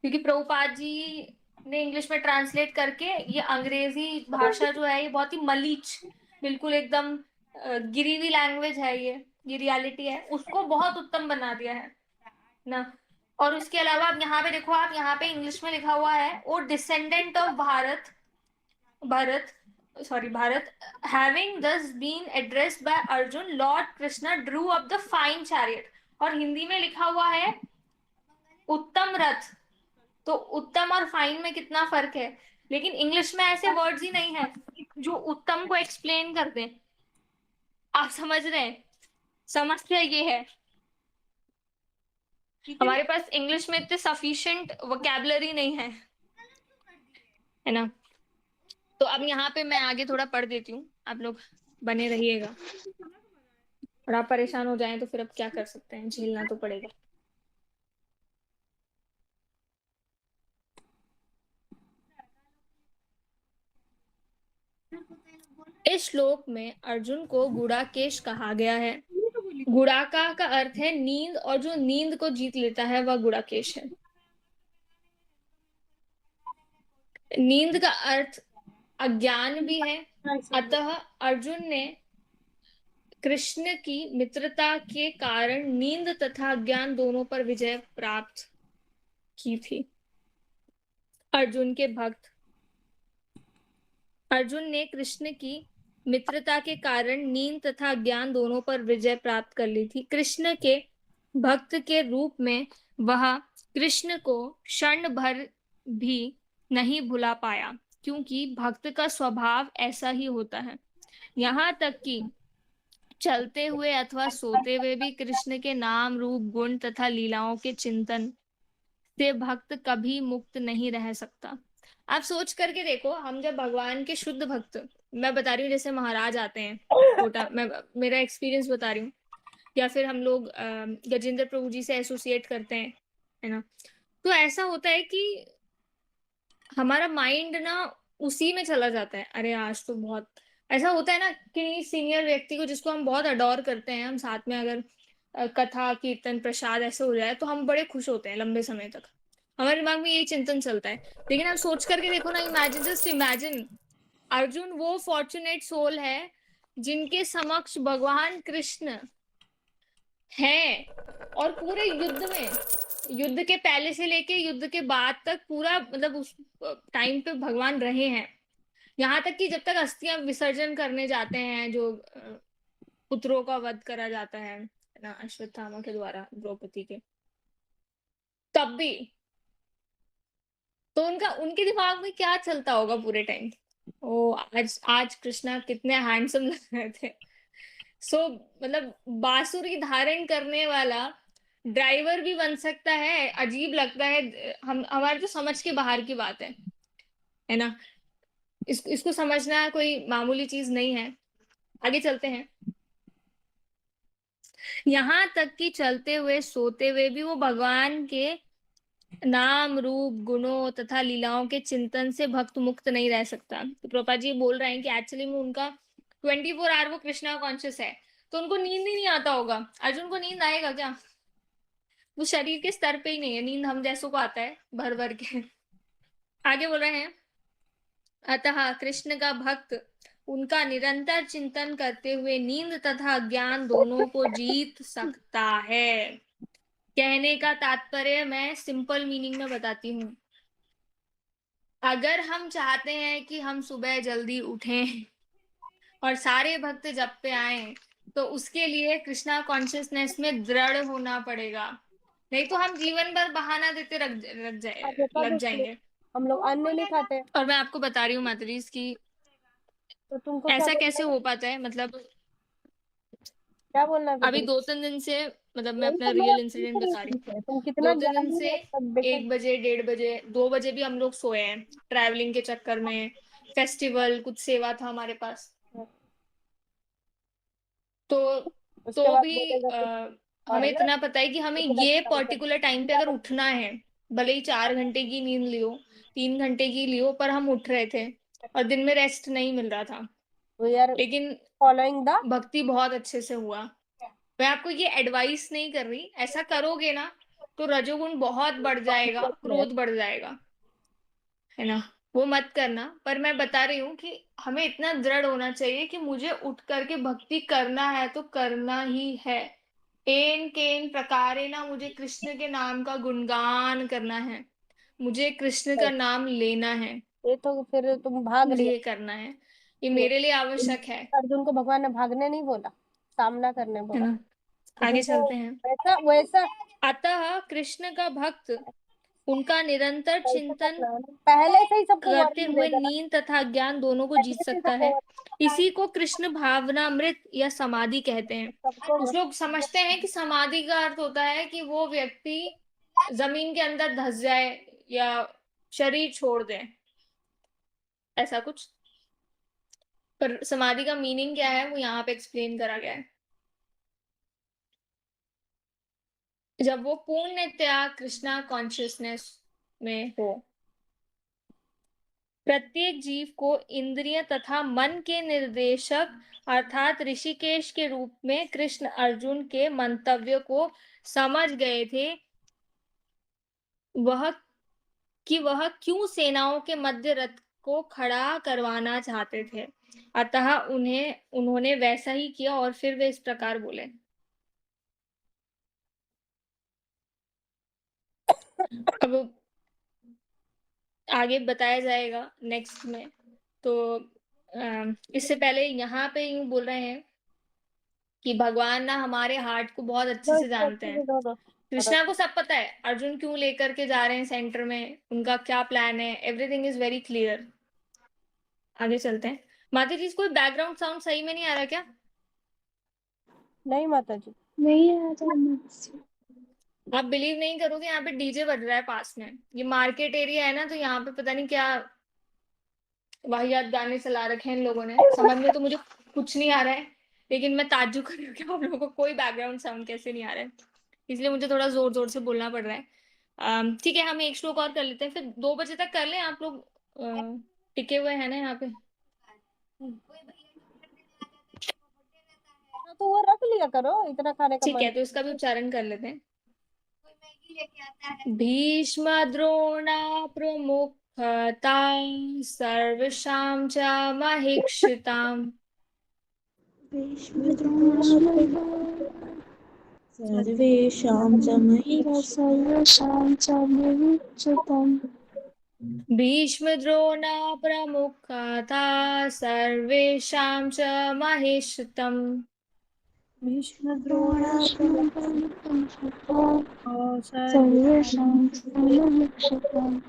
क्योंकि प्रभुपाद जी ने इंग्लिश में ट्रांसलेट करके ये अंग्रेजी भाषा जो है ये बहुत ही मलीच, बिल्कुल एकदम गिरी हुई लैंग्वेज है, ये रियलिटी है, उसको बहुत उत्तम बना दिया है ना। और उसके अलावा अब यहाँ पे देखो, आप यहाँ पे इंग्लिश में लिखा हुआ है O descendant of Bharat having thus been addressed by Arjun, Lord Krishna drew up the fine chariot। और हिंदी में लिखा हुआ है उत्तम रथ। तो उत्तम और फाइन में कितना फर्क है, लेकिन इंग्लिश में ऐसे वर्ड्स ही नहीं है जो उत्तम को एक्सप्लेन कर दें। आप समझ रहे हैं? समस्या ये है, हमारे पास इंग्लिश में इतने सफिशिएंट वोकैबुलरी नहीं है ना। तो अब यहाँ पे मैं आगे थोड़ा पढ़ देती हूँ, आप लोग बने रहिएगा। और आप परेशान हो जाएं तो फिर अब क्या कर सकते हैं, झेलना तो पड़ेगा। इस श्लोक में अर्जुन को गुडाकेश कहा गया है। गुड़ाका का अर्थ है नींद, और जो नींद को जीत लेता है वह गुड़ाकेश है। नींद का अर्थ अज्ञान भी है। अतः अर्जुन ने कृष्ण की मित्रता के कारण नींद तथा ज्ञान दोनों पर विजय प्राप्त की थी। अर्जुन के भक्त, अर्जुन ने कृष्ण की मित्रता के कारण नींद तथा ज्ञान दोनों पर विजय प्राप्त कर ली थी। कृष्ण के भक्त के रूप में वह कृष्ण को क्षण भर भी नहीं भुला पाया, क्योंकि भक्त का स्वभाव ऐसा ही होता है। यहाँ तक कि चलते हुए अथवा सोते हुए भी कृष्ण के नाम, रूप, गुण तथा लीलाओं के चिंतन से भक्त कभी मुक्त नहीं रह सकता। आप सोच करके देखो, हम जब भगवान के शुद्ध भक्त, मैं बता रही हूँ जैसे महाराज आते हैं, छोटा मैं मेरा एक्सपीरियंस बता रही हूँ, या फिर हम लोग गजेंद्र प्रभु जी से एसोसिएट करते हैं, है ना, तो ऐसा होता है कि हमारा माइंड ना उसी में चला जाता है। अरे आज तो बहुत ऐसा होता है ना कि सीनियर व्यक्ति को जिसको हम बहुत अडोर करते हैं, हम साथ में अगर कथा कीर्तन प्रसाद ऐसे हो जाए तो हम बड़े खुश होते हैं लंबे समय तक, हमारे दिमाग में यही चिंतन चलता है। लेकिन आप सोच करके देखो ना, इमेजिन, जस्ट इमेजिन, अर्जुन वो फॉर्चुनेट सोल है जिनके समक्ष भगवान कृष्ण है, और पूरे युद्ध में, युद्ध के पहले से लेके युद्ध के बाद तक पूरा मतलब उस टाइम पे भगवान रहे हैं। यहाँ तक कि जब तक अस्थियां विसर्जन करने जाते हैं, जो पुत्रों का वध करा जाता है ना अश्वत्थामा के द्वारा द्रौपदी के, तब भी तो उनका उनके दिमाग में क्या चलता होगा पूरे टाइम। ओ आज आज कृष्णा कितने हैंडसम लग रहे थे। सो मतलब बांसुरी धारण करने वाला ड्राइवर भी बन सकता है, अजीब लगता है, हम हमारे तो समझ के बाहर की बात है ना। इसको समझना कोई मामूली चीज नहीं है। आगे चलते हैं। यहाँ तक कि चलते हुए सोते हुए भी वो भगवान के नाम, रूप, गुणों तथा लीलाओं के चिंतन से भक्त मुक्त नहीं रह सकता। तो प्रभुपाद जी बोल रहे हैं कि एक्चुअली में उनका 24 आवर वो कृष्णा कॉन्शियस है, तो उनको नींद ही नहीं आता होगा। अर्जुन को नींद आएगा क्या? वो शरीर के स्तर पे ही नहीं है, नींद हम जैसों को आता है भर भर के। आगे बोल रहे हैं, अतः कृष्ण का भक्त उनका निरंतर चिंतन करते हुए नींद तथा ज्ञान दोनों को जीत सकता है। कहने का तात्पर्य मैं सिंपल मीनिंग में बताती हूँ। अगर हम चाहते हैं कि हम सुबह जल्दी उठें और सारे भक्त जप पे आए, तो उसके लिए कृष्णा कॉन्शियसनेस में दृढ़ होना पड़ेगा। नहीं तो हम जीवन भर बहाना देते लग जाएंगे। हम लोग अन्न नहीं खाते, और मैं आपको बता रही हूँ माताजी की तो तुमको क्या ऐसा बोलना कैसे है? हो पाता है। मतलब क्या बोलना है अभी तुम? 2-3 दिन से, मतलब मैं यही अपना तो मेरा रियल इंसिडेंट बता रही पूछना हूँ। है, तुम कितना 2-3 दिन ज्ञानी से हो तब देखो। 1 बजे, 1:30 बजे, 2 बजे भी हम लोग सोए हैं ट्रैवलिंग के चक्कर में। फेस्टिवल कुछ सेवा था हमारे पास, तो उसके तो बाद भी बोलेगा कि और हमें ना इतना पता है कि हमें इतना ये काम कर, पर्टिकुलर टाइम पे अगर उठना है, भले ही 4 घंटे की नींद लियो, 3 घंटे की लियो, पर हम उठ रहे थे और दिन में रेस्ट नहीं मिल रहा था। वी आर लेकिन फॉलोइंग द। भक्ति बहुत अच्छे से हुआ। मैं आपको ये एडवाइस नहीं कर रही, ऐसा करोगे ना तो रजोगुण बहुत बढ़ जाएगा, क्रोध बढ़ जाएगा, है ना, वो मत करना। पर मैं बता रही हूँ कि हमें इतना दृढ़ होना चाहिए कि मुझे उठ करके भक्ति करना है तो करना ही है। एन केन प्रकारे ना मुझे कृष्ण के नाम का गुणगान करना है, मुझे कृष्ण का नाम लेना है, ये तो फिर तुम भाग मुझे रही ये करना है, ये हो। मेरे लिए आवश्यक है अर्जुन को भगवान ने भागने नहीं बोला, सामना करने है बोला। ना। तो आगे तुमको चलते हैं। वैसा वैसा अतः कृष्ण का भक्त उनका निरंतर वैसा चिंतन करना है ना। पहले से ही सबको करते वार्निंग दे हुए देना, नींद तथा ज्ञान दोनों को जीत पहले से ही सकता सबको है। warning इसी को कृष्ण भावनामृत या समाधि कहते हैं। सबको कुछ लोग समझते हैं कि समाधि का अर्थ होता है कि वो व्यक्ति जमीन के अंदर धंस जाए या शरीर छोड़ दे, ऐसा कुछ। पर समाधि का मीनिंग क्या है वो यहाँ पे एक्सप्लेन करा गया है। जब वो पूर्णतया कृष्णा कॉन्शियसनेस में हो, प्रत्येक जीव को इंद्रिय तथा मन के निर्देशक अर्थात ऋषिकेश के रूप में कृष्ण अर्जुन के मंतव्य को समझ गए थे, वह क्यों सेनाओं के मध्य रथ को खड़ा करवाना चाहते थे। अतः उन्होंने वैसा ही किया और फिर वे इस प्रकार बोले। अब आगे बताया जाएगा नेक्स्ट में। तो इससे पहले यहाँ पे यूं बोल रहे हैं कि भगवान ना हमारे हार्ट को बहुत अच्छे से जानते हैं। कृष्णा को सब पता है अर्जुन क्यों लेकर के जा रहे हैं सेंटर में, उनका क्या प्लान है, एवरीथिंग इज वेरी क्लियर। आगे चलते हैं। माता जी, कोई बैकग्राउंड साउंड सही में नहीं आ रहा क्या? नहीं माता जी। नहीं आ रहा मुझसे। आप बिलीव नहीं करोगे, यहाँ पे डीजे बज रहा है पास में। ये मार्केट एरिया है ना, तो यहाँ पे पता नहीं क्या वाहियात गाने चला रखे हैं इन लोगों ने। समझ में तो मुझे कुछ नहीं आ रहा है, लेकिन मैं ताज्जुब कर रही हूँ कि आप लोगों को कोई बैकग्राउंड साउंड कैसे नहीं आ रहा है, इसलिए मुझे थोड़ा जोर जोर से बोलना पड़ रहा है। ठीक है, हम एक श्लोक और कर लेते हैं, फिर 2 बजे तक कर लें। आप लोग टिके हुए हैं ना यहाँ पे? तो वो रख लिया करो, इतना खाने का ठीक है, मन। तो इसका भी उच्चारण कर लेते हैं। भीष्म द्रोणा प्रमुखता सर्वेषां च महीक्षिताम्। सर्वेषां च महीक्षिताम्। सर्वेषां च महीक्षितम्। भीष्म द्रोणा प्रमुखता सर्वेषां च महीक्षितम्। सर्वेषां च महीक्षितम्।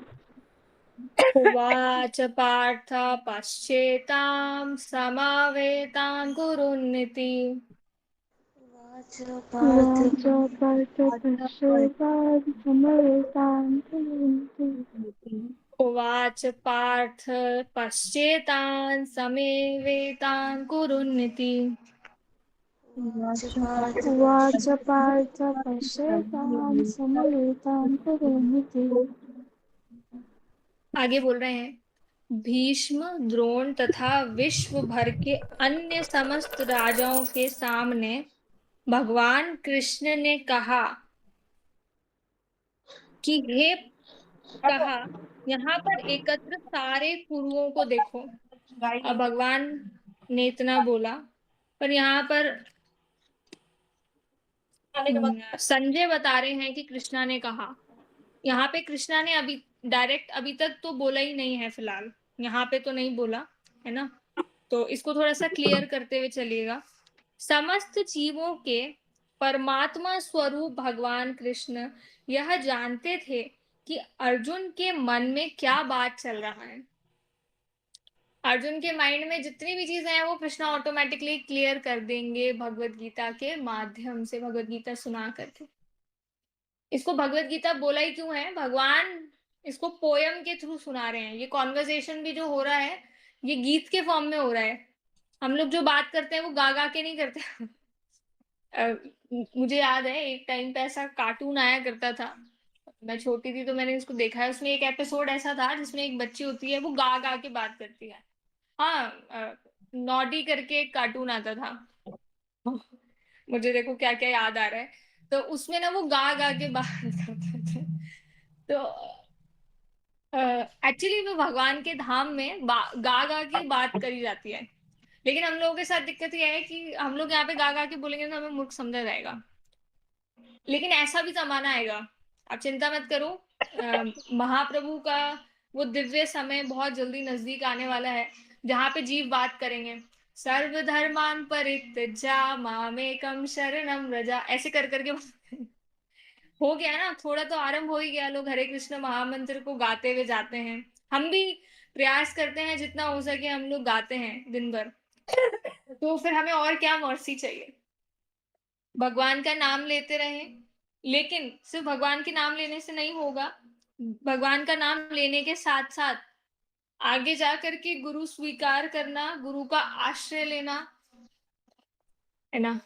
उवाच पार्थ पश्चेतां समावेतान् कुरुन्निति। उवाच पार्थ पश्येतान् समवेतान् कुर्वन्ति। उवाच पार्थ पश्चेतान् समेवेतान् कुरुन्निति। उवाच पार्थ पश्येतान् समवेतान् कुरुन्निति। आगे बोल रहे हैं, भीष्म, द्रोण तथा विश्व भर के अन्य समस्त राजाओं के सामने भगवान कृष्ण ने कहा कि हे, कहा यहाँ पर एकत्र सारे कुरुओं को देखो। अब भगवान ने इतना बोला, पर यहाँ पर संजय बता रहे हैं कि कृष्णा ने कहा। यहाँ पे कृष्णा ने अभी डायरेक्ट अभी तक तो बोला ही नहीं है, फिलहाल यहाँ पे तो नहीं बोला है ना, तो इसको थोड़ा सा क्लियर करते हुए चलिएगा। समस्त जीवों के परमात्मा स्वरूप भगवान कृष्ण यह जानते थे कि अर्जुन के मन में क्या बात चल रहा है। अर्जुन के माइंड में जितनी भी चीजें हैं वो कृष्णा ऑटोमेटिकली क्लियर कर देंगे भगवत गीता के माध्यम से, भगवत गीता सुना करके। इसको भगवत गीता बोला ही क्यों है, भगवान इसको पोयम के थ्रू सुना रहे हैं। ये कॉन्वर्सेशन भी जो हो रहा है ये गीत के फॉर्म में हो रहा है। हम लोग जो बात करते हैं वो गा गा के नहीं करते। मुझे याद है एक टाइम पे ऐसा कार्टून आया करता था, मैं छोटी थी तो मैंने इसको देखा है। उसमें एक एपिसोड ऐसा था जिसमें एक बच्ची होती है, वो गा गा के बात करती है। हाँ, नॉटी करके एक कार्टून आता था। मुझे देखो क्या क्या याद आ रहा है। तो उसमें ना वो गा गा के बात करते थे। तो एक्चुअली वो भगवान के धाम में गा गा के बात करी जाती है। लेकिन हम लोगों के साथ दिक्कत यह है कि हम लोग यहाँ पे गा गा के बोलेंगे तो हमें मूर्ख समझा जाएगा। लेकिन ऐसा भी जमाना आएगा, आप चिंता मत करो। महाप्रभु का वो दिव्य समय बहुत जल्दी नजदीक आने वाला है, जहाँ पे जीव बात करेंगे, सर्वधर्मान परित्यज्य मामेकम शरणम व्रज, ऐसे कर करके हो गया ना, थोड़ा तो आरंभ हो ही गया। लोग हरे कृष्ण महामंत्र को गाते हुए जाते हैं। हम भी प्रयास करते हैं जितना हो सके, हम लोग गाते हैं दिन भर। तो फिर हमें और क्या मर्सी चाहिए। भगवान का नाम लेते रहें, लेकिन सिर्फ भगवान के नाम लेने से नहीं होगा। भगवान का नाम लेने के साथ साथ आगे जाकर के गुरु स्वीकार करना, गुरु का आश्रय लेना है ना,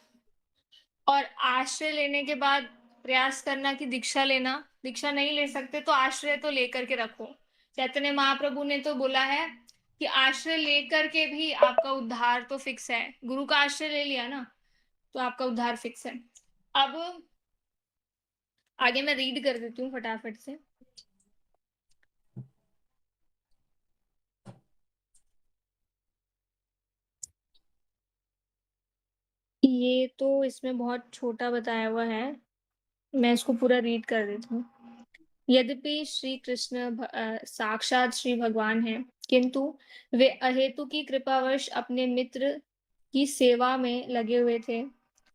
और आश्रय लेने के बाद प्रयास करना कि दीक्षा लेना। दीक्षा नहीं ले सकते तो आश्रय तो लेकर के रखो। चैतन्य महाप्रभु ने तो बोला है कि आश्रय लेकर के भी आपका उद्धार तो फिक्स है। गुरु का आश्रय ले लिया ना तो आपका उद्धार फिक्स है। अब आगे मैं रीड कर देती हूँ फटाफट से। ये तो इसमें बहुत छोटा बताया हुआ है, मैं इसको पूरा रीड कर देती हूँ। यद्यपि श्री कृष्ण साक्षात श्री भगवान हैं, किंतु वे अहेतु की कृपावश अपने मित्र की सेवा में लगे हुए थे।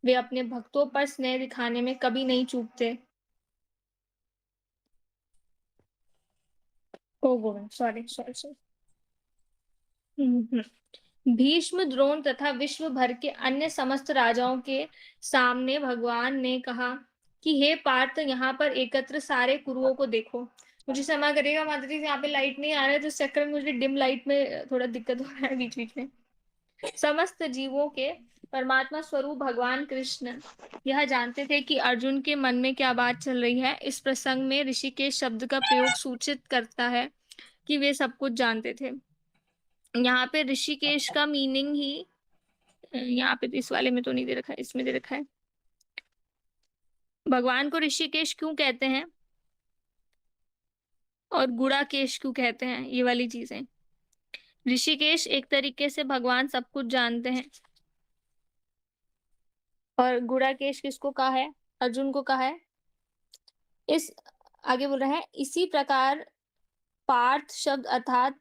वे अपने भक्तों पर स्नेह दिखाने में कभी नहीं चूकते। ओ Govind, sorry sorry sorry. Bhishma, Drona तथा विश्व भर के अन्य समस्त राजाओं के सामने भगवान ने कहा कि हे पार्थ, यहाँ पर एकत्र सारे कुरुओं को देखो। मुझे क्षमा करिएगा माता जी, यहाँ पे लाइट नहीं आ रहा है, तो इस चक्कर में मुझे डिम लाइट में थोड़ा दिक्कत हो रहा है बीच बीच में। समस्त जीवों के परमात्मा स्वरूप भगवान कृष्ण यह जानते थे कि अर्जुन के मन में क्या बात चल रही है। इस प्रसंग में ऋषिकेश शब्द का प्रयोग सूचित करता है कि वे सब कुछ जानते थे। यहाँ पे ऋषिकेश का मीनिंग ही, यहाँ पे इस वाले में तो नहीं दे रखा है, इसमें दे रखा है। भगवान को ऋषिकेश क्यों कहते हैं और गुड़ाकेश क्यों कहते हैं, ये वाली चीजें। ऋषिकेश एक तरीके से भगवान सब कुछ जानते हैं, और गुड़ाकेश किसको कहा है, अर्जुन को कहा है। इस आगे बोल रहा है, इसी प्रकार पार्थ शब्द अर्थात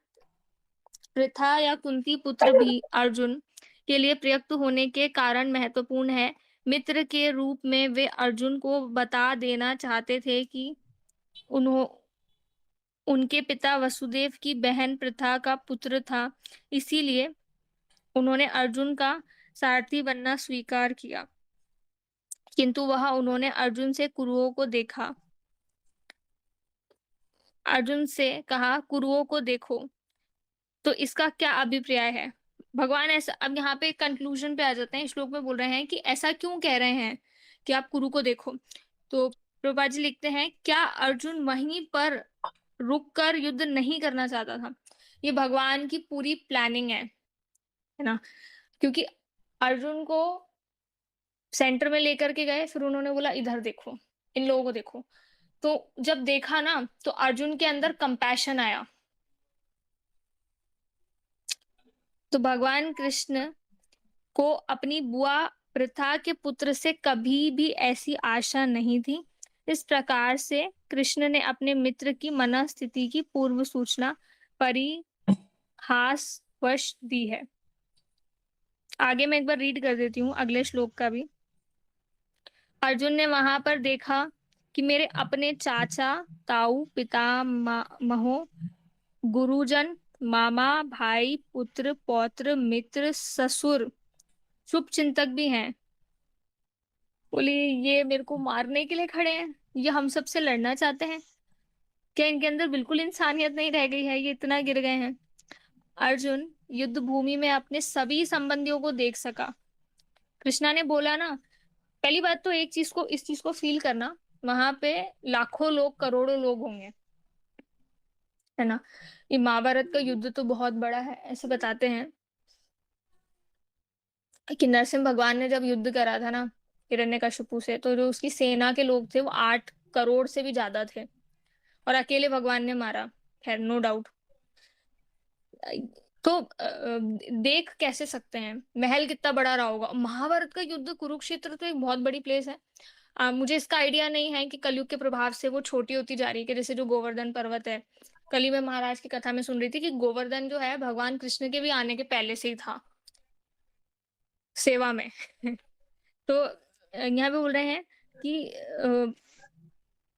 पृथा या कुंती पुत्र भी अर्जुन के लिए प्रयुक्त होने के कारण महत्वपूर्ण है। मित्र के रूप में वे अर्जुन को बता देना चाहते थे कि उनके पिता वसुदेव की बहन पृथा का पुत्र था, इसीलिए उन्होंने अर्जुन का सारथी बनना स्वीकार किया। किंतु उन्होंने अर्जुन से कुरुओं को देखा, अर्जुन से कहा कुरुओं को देखो, तो इसका क्या अभिप्राय है। भगवान ऐसा, अब यहाँ पे कंक्लूजन पे आ जाते हैं, श्लोक में बोल रहे हैं कि ऐसा क्यों कह रहे हैं कि आप कुरु को देखो। तो प्रभुपाद जी लिखते हैं, क्या अर्जुन वहीं पर रुककर युद्ध नहीं करना चाहता था। ये भगवान की पूरी प्लानिंग है ना, क्योंकि अर्जुन को सेंटर में लेकर के गए, फिर उन्होंने बोला इधर देखो, इन लोगों को देखो। तो जब देखा ना तो अर्जुन के अंदर कंपैशन आया। तो भगवान कृष्ण को अपनी बुआ पृथा के पुत्र से कभी भी ऐसी आशा नहीं थी। इस प्रकार से कृष्ण ने अपने मित्र की मनस्थिति की पूर्व सूचना परिहासवश दी है। आगे मैं एक बार रीड कर देती हूँ अगले श्लोक का भी। अर्जुन ने वहां पर देखा कि मेरे अपने चाचा, ताऊ, पितामह, गुरुजन, मामा, भाई, पुत्र, पौत्र, मित्र, ससुर, शुभ चिंतक भी हैं। बोली ये मेरे को मारने के लिए खड़े हैं, ये हम सबसे लड़ना चाहते हैं क्या, इनके अंदर बिल्कुल इंसानियत नहीं रह गई है, ये इतना गिर गए हैं। अर्जुन युद्ध भूमि में अपने सभी संबंधियों को देख सका। कृष्णा ने बोला ना, पहली बात तो एक चीज को, इस चीज को फील करना, वहां पे लाखों लोग, करोड़ों लोग होंगे, है ना। ये महाभारत का युद्ध तो बहुत बड़ा है। ऐसे बताते हैं कि नरसिंह भगवान ने जब युद्ध करा था ना हिरण्यकशिपु से, तो जो उसकी सेना के लोग थे वो 8 करोड़ से भी ज्यादा थे, और अकेले भगवान ने मारा। खैर, नो डाउट। तो देख कैसे सकते हैं महल कितना बड़ा रहा होगा। महाभारत का युद्ध, कुरुक्षेत्र तो एक बहुत बड़ी प्लेस है। मुझे इसका आइडिया नहीं है कि कलयुग के प्रभाव से वो छोटी होती जा रही है, कि जैसे जो गोवर्धन पर्वत है, कल मैं महाराज की कथा में सुन रही थी कि गोवर्धन जो है भगवान कृष्ण के भी आने के पहले से ही था सेवा में। तो यहाँ पे बोल रहे हैं कि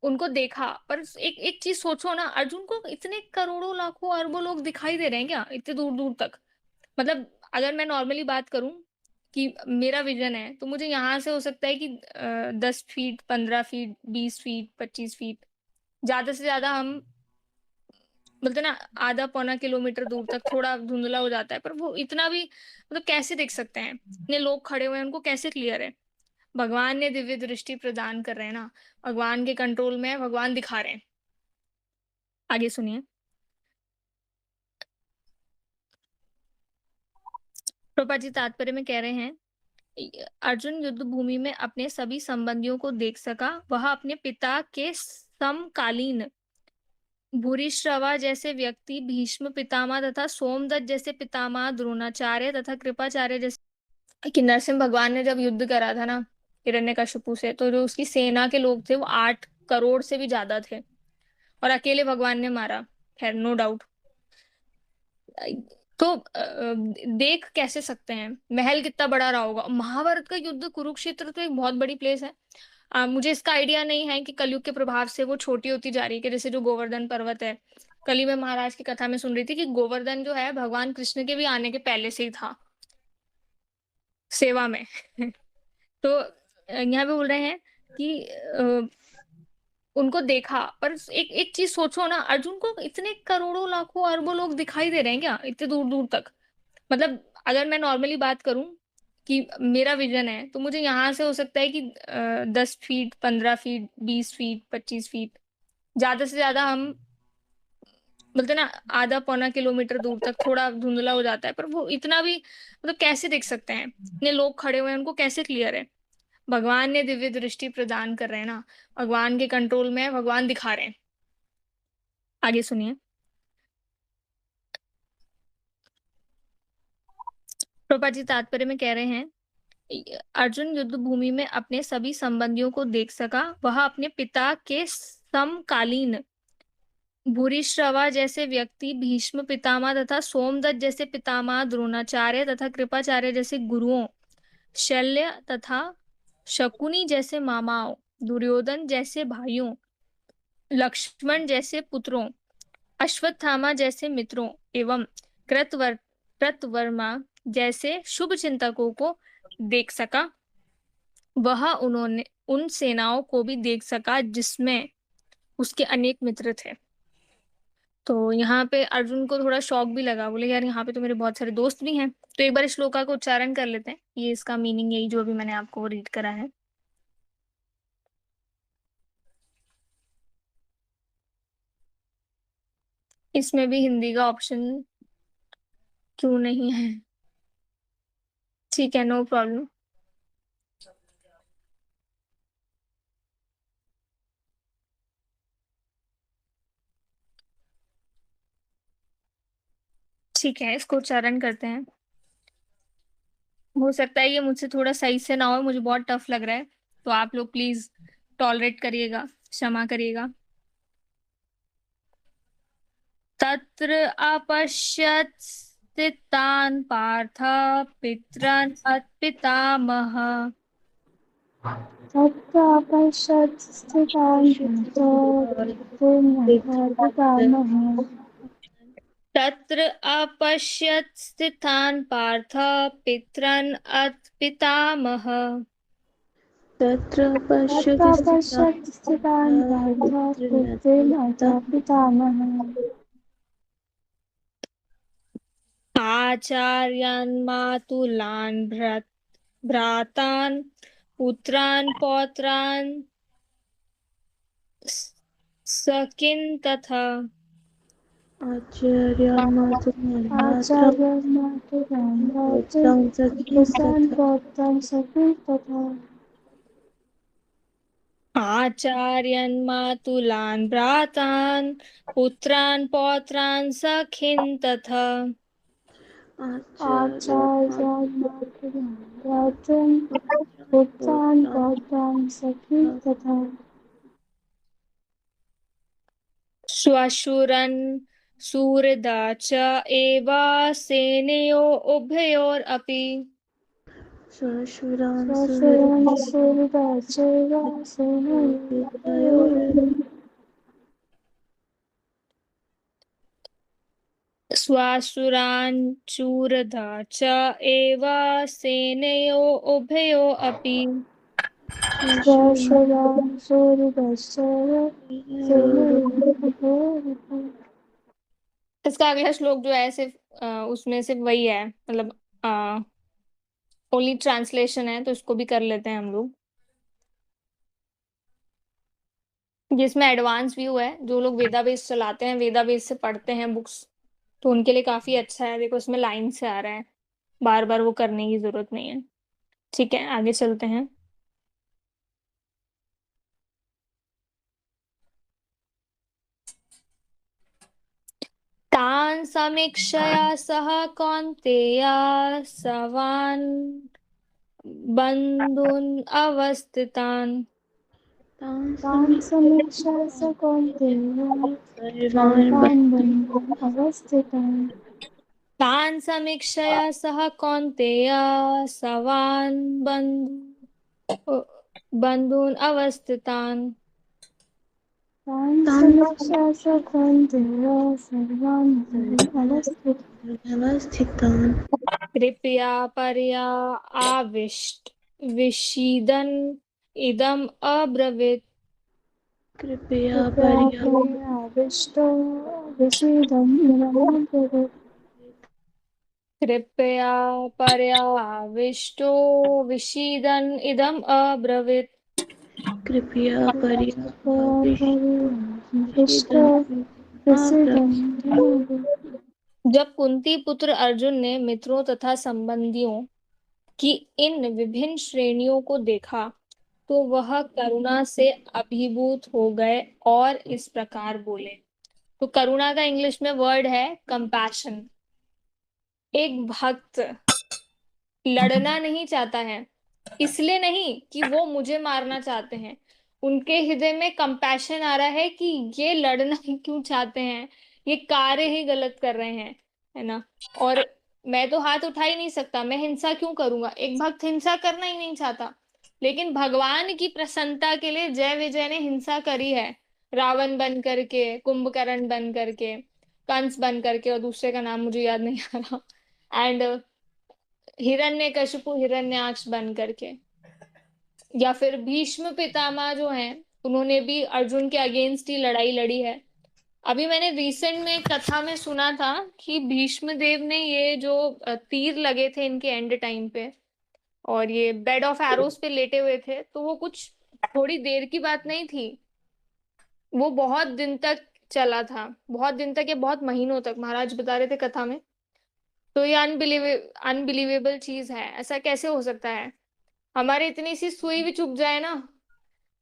उनको देखा, पर एक एक चीज सोचो ना, अर्जुन को इतने करोड़ों लाखों अरबों लोग दिखाई दे रहे हैं क्या इतने दूर दूर तक। मतलब अगर मैं नॉर्मली बात करूं कि मेरा विजन है, तो मुझे यहाँ से हो सकता है कि 10 फीट, 15 फीट, 20 फीट, 25 फीट, ज्यादा से ज्यादा हम बोलते ना आधा पौना किलोमीटर दूर तक थोड़ा धुंधला हो जाता है, पर वो इतना भी मतलब कैसे देख सकते हैं, इतने लोग खड़े हुए हैं, उनको कैसे क्लियर है। भगवान ने दिव्य दृष्टि प्रदान कर रहे हैं ना, भगवान के कंट्रोल में है, भगवान दिखा रहे हैं। आगे सुनिए। प्रभुपाद जी तात्पर्य में कह रहे हैं, अर्जुन युद्ध भूमि में अपने सभी संबंधियों को देख सका। वह अपने पिता के समकालीन भूरिश्रवा जैसे व्यक्ति, भीष्म पितामह तथा सोमदत्त जैसे पितामह, द्रोणाचार्य तथा कृपाचार्य जैसे कि नरसिंह भगवान ने जब युद्ध करा था ना हिरण्यकशिपु से, तो जो उसकी सेना के लोग थे वो 8 करोड़ से भी ज्यादा थे और अकेले भगवान ने मारा। खैर, नो डाउट। तो देख कैसे सकते हैं महल कितना बड़ा रहा होगा। महाभारत का युद्ध, कुरुक्षेत्र तो एक बहुत बड़ी प्लेस है। मुझे इसका आइडिया नहीं है कि कलयुग के प्रभाव से वो छोटी होती जा रही है, कि जैसे जो गोवर्धन पर्वत है। कल ही मैं महाराज की कथा में सुन रही थी कि गोवर्धन जो है भगवान कृष्ण के भी आने के पहले से ही था सेवा में। तो यहाँ पे बोल रहे हैं कि उनको देखा, पर एक एक चीज सोचो ना, अर्जुन को इतने करोड़ों लाखों अरबों लोग दिखाई दे रहे हैं क्या इतने दूर दूर तक? मतलब अगर मैं नॉर्मली बात करूं कि मेरा विजन है, तो मुझे यहाँ से हो सकता है कि 10 फीट, 15 फीट, 20 फीट, 25 फीट, ज्यादा से ज्यादा हम बोलते ना आधा पौना किलोमीटर दूर तक थोड़ा धुंधला हो जाता है, पर वो इतना भी मतलब कैसे देख सकते हैं? इतने लोग खड़े हुए हैं, उनको कैसे क्लियर है? भगवान ने दिव्य दृष्टि प्रदान कर रहे हैं ना, भगवान के कंट्रोल में है, भगवान दिखा रहे हैं। आगे सुनिए। प्रभुपाद जी तात्पर्य में कह रहे हैं, अर्जुन युद्ध भूमि में अपने सभी संबंधियों को देख सका। वह अपने पिता के समकालीन भूरिश्रवा जैसे व्यक्ति, भीष्म पितामह तथा सोमदत्त जैसे पितामह, द्रोणाचार्य तथा कृपाचार्य जैसे गुरुओं, शल्य तथा शकुनी जैसे मामाओं, दुर्योधन जैसे भाइयों, लक्ष्मण जैसे पुत्रों, अश्वत्थामा जैसे मित्रों एवं कृतवर्मा जैसे शुभ चिंतकों को देख सका। वह उन्होंने उन सेनाओं को भी देख सका जिसमें उसके अनेक मित्र थे। तो यहाँ पे अर्जुन को थोड़ा शौक भी लगा, बोले यार यहाँ पे तो मेरे बहुत सारे दोस्त भी हैं। तो एक बार इस श्लोका को उच्चारण कर लेते हैं। ये इसका मीनिंग यही जो भी मैंने आपको रीड करा है। इसमें भी हिंदी का ऑप्शन क्यों नहीं है? ठीक है, नो प्रॉब्लम। ठीक है, इसको उच्चारण करते हैं। हो सकता है ये मुझसे थोड़ा सही से ना हो, मुझे बहुत टफ लग रहा है, तो आप लोग प्लीज टॉलरेट करिएगा, क्षमा करिएगा। तत्र अपश्यत् स्थितान् पार्थ पितॄन् अत्पितामह। तत्रापश्यत् स्थितान् पितॄन् तत्र अपश्यत् स्थितान् पार्थ पितॄन् अत्पितामह। तत्र पश्यति तत्रापश्यत् स्थितान् पार्थ पितॄन् पितामहः। आचार्यान् मातुलान् भ्रातान् पुत्रान् पौत्रान् सखिन् तथा। आचार्यान् मातुलान् आचार्यान् मातुलान् भ्रातॄन् सखीन् पितॄन् तथा पौत्रान् सखीन् तथा। आचार्यान् मातुलान् भ्रातान् पुत्रान् पौत्रान् सखिन् तथा। आचार्यान् मातुलान् भ्रातॄन् पुत्रान् पौत्रान् सखीन् तथा। श्वशुरन् सुहृदा च एव सेनयो उभयोरपि। श्वशुरान् स्वशुरान् सुहृदा चैव सेनयोरुभयोरपि। श्वशुरान् चूरदा च एव सेनयो उभयोरपि। स्वशुरान् सुहृदश्चैव सेनयोरुभयोरपि। इसका अगला श्लोक जो है सिर्फ उसमें सिर्फ वही है, मतलब ओनली ट्रांसलेशन है, तो इसको भी कर लेते हैं हम लोग। जिसमें एडवांस व्यू है, जो लोग वेदाबेस चलाते हैं, वेदाबेस से पढ़ते हैं बुक्स, तो उनके लिए काफी अच्छा है। देखो इसमें लाइन से आ रहा है, बार बार वो करने की जरूरत नहीं है। ठीक है, आगे चलते हैं। तान् समीक्षया सह कौन्तेया सर्वान् बन्धून् अवस्थितान् तान् समीक्षा स कौन्तेय सर्वान् सर्वान् बन्धून् अवस्थितान् तान् समीक्षया सह कौन्तेया सर्वान् बन्धून् अवस्थितान् तान् समीक्षा स कौन्तेय सर्वान् बन्धून् अवस्थितान् कृपया पर्या विषीदन् इदम् अब्रवीत्। कृपया आविष्टो विषीदम् इदम् ब्रवीत्। कृपया पर्याविष्टो विषीदन् इदम् अब्रवीत्। कृपया विष्टो विषीदम् इदम् ब्रवीत्। जब कुंती पुत्र अर्जुन ने मित्रों तथा संबंधियों की इन विभिन्न श्रेणियों को देखा तो वह करुणा से अभिभूत हो गए और इस प्रकार बोले। तो करुणा का इंग्लिश में वर्ड है कंपैशन। एक भक्त लड़ना नहीं चाहता है, इसलिए नहीं कि वो मुझे मारना चाहते हैं। उनके हृदय में कंपैशन आ रहा है कि ये लड़ना ही क्यों चाहते हैं, ये कार्य ही गलत कर रहे हैं, है ना। और मैं तो हाथ उठा ही नहीं सकता, मैं हिंसा क्यों करूंगा। एक भक्त हिंसा करना ही नहीं चाहता, लेकिन भगवान की प्रसन्नता के लिए जय विजय ने हिंसा करी है। रावण बन करके, कुंभकर्ण बन करके, कंस बन करके, और दूसरे का नाम मुझे याद नहीं आ रहा, एंड हिरण्यकशिपु हिरण्याक्ष बन करके। या फिर भीष्म पितामह जो हैं, उन्होंने भी अर्जुन के अगेंस्ट ही लड़ाई लड़ी है। अभी मैंने रिसेंट में एक कथा में सुना था कि भीष्म देव ने ये जो तीर लगे थे इनके एंड टाइम पे, और ये बेड ऑफ एरोस पे लेटे हुए थे, तो वो कुछ थोड़ी देर की बात नहीं थी। वो बहुत दिन तक चला था, बहुत दिन तक या बहुत महीनों तक, महाराज बता रहे थे कथा में। तो ये अनबिलीवेबल चीज है। ऐसा कैसे हो सकता है। हमारे इतनी सी सुई भी चुभ जाए ना,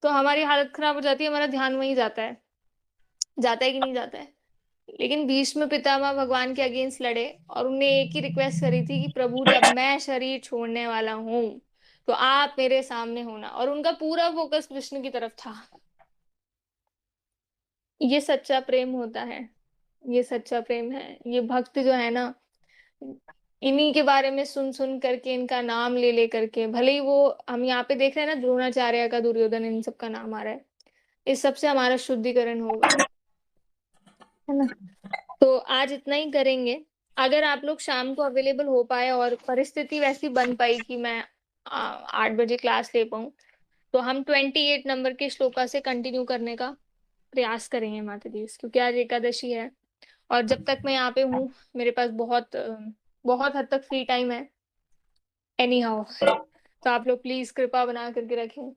तो हमारी हालत खराब हो जाती है, हमारा ध्यान वहीं जाता है। जाता है कि नहीं जाता है। लेकिन भीष्म पितामह भगवान के अगेंस्ट लड़े, और उन्हें एक ही रिक्वेस्ट करी थी कि प्रभु जब मैं शरीर छोड़ने वाला हूं तो आप मेरे सामने होना, और उनका पूरा फोकस कृष्ण की तरफ था। ये सच्चा प्रेम होता है, ये सच्चा प्रेम है। ये भक्त जो है ना, इन्हीं के बारे में सुन सुन करके, इनका नाम ले ले करके, भले ही वो हम यहाँ पे देख रहे हैं ना, द्रोणाचार्य का, दुर्योधन, इन सब का नाम आ रहा है, इस सब से हमारा शुद्धिकरण होगा, है ना। तो आज इतना ही करेंगे। अगर आप लोग शाम को अवेलेबल हो पाए और परिस्थिति वैसी बन पाई कि मैं 8 बजे क्लास ले पाऊँ, तो हम 28 नंबर के श्लोका से कंटिन्यू करने का प्रयास करेंगे माता जी, क्योंकि आज एकादशी है। और जब तक मैं यहाँ पे हूँ, मेरे पास बहुत हद तक फ्री टाइम है, एनी हाउ। तो आप लोग प्लीज कृपा बना करके रखें।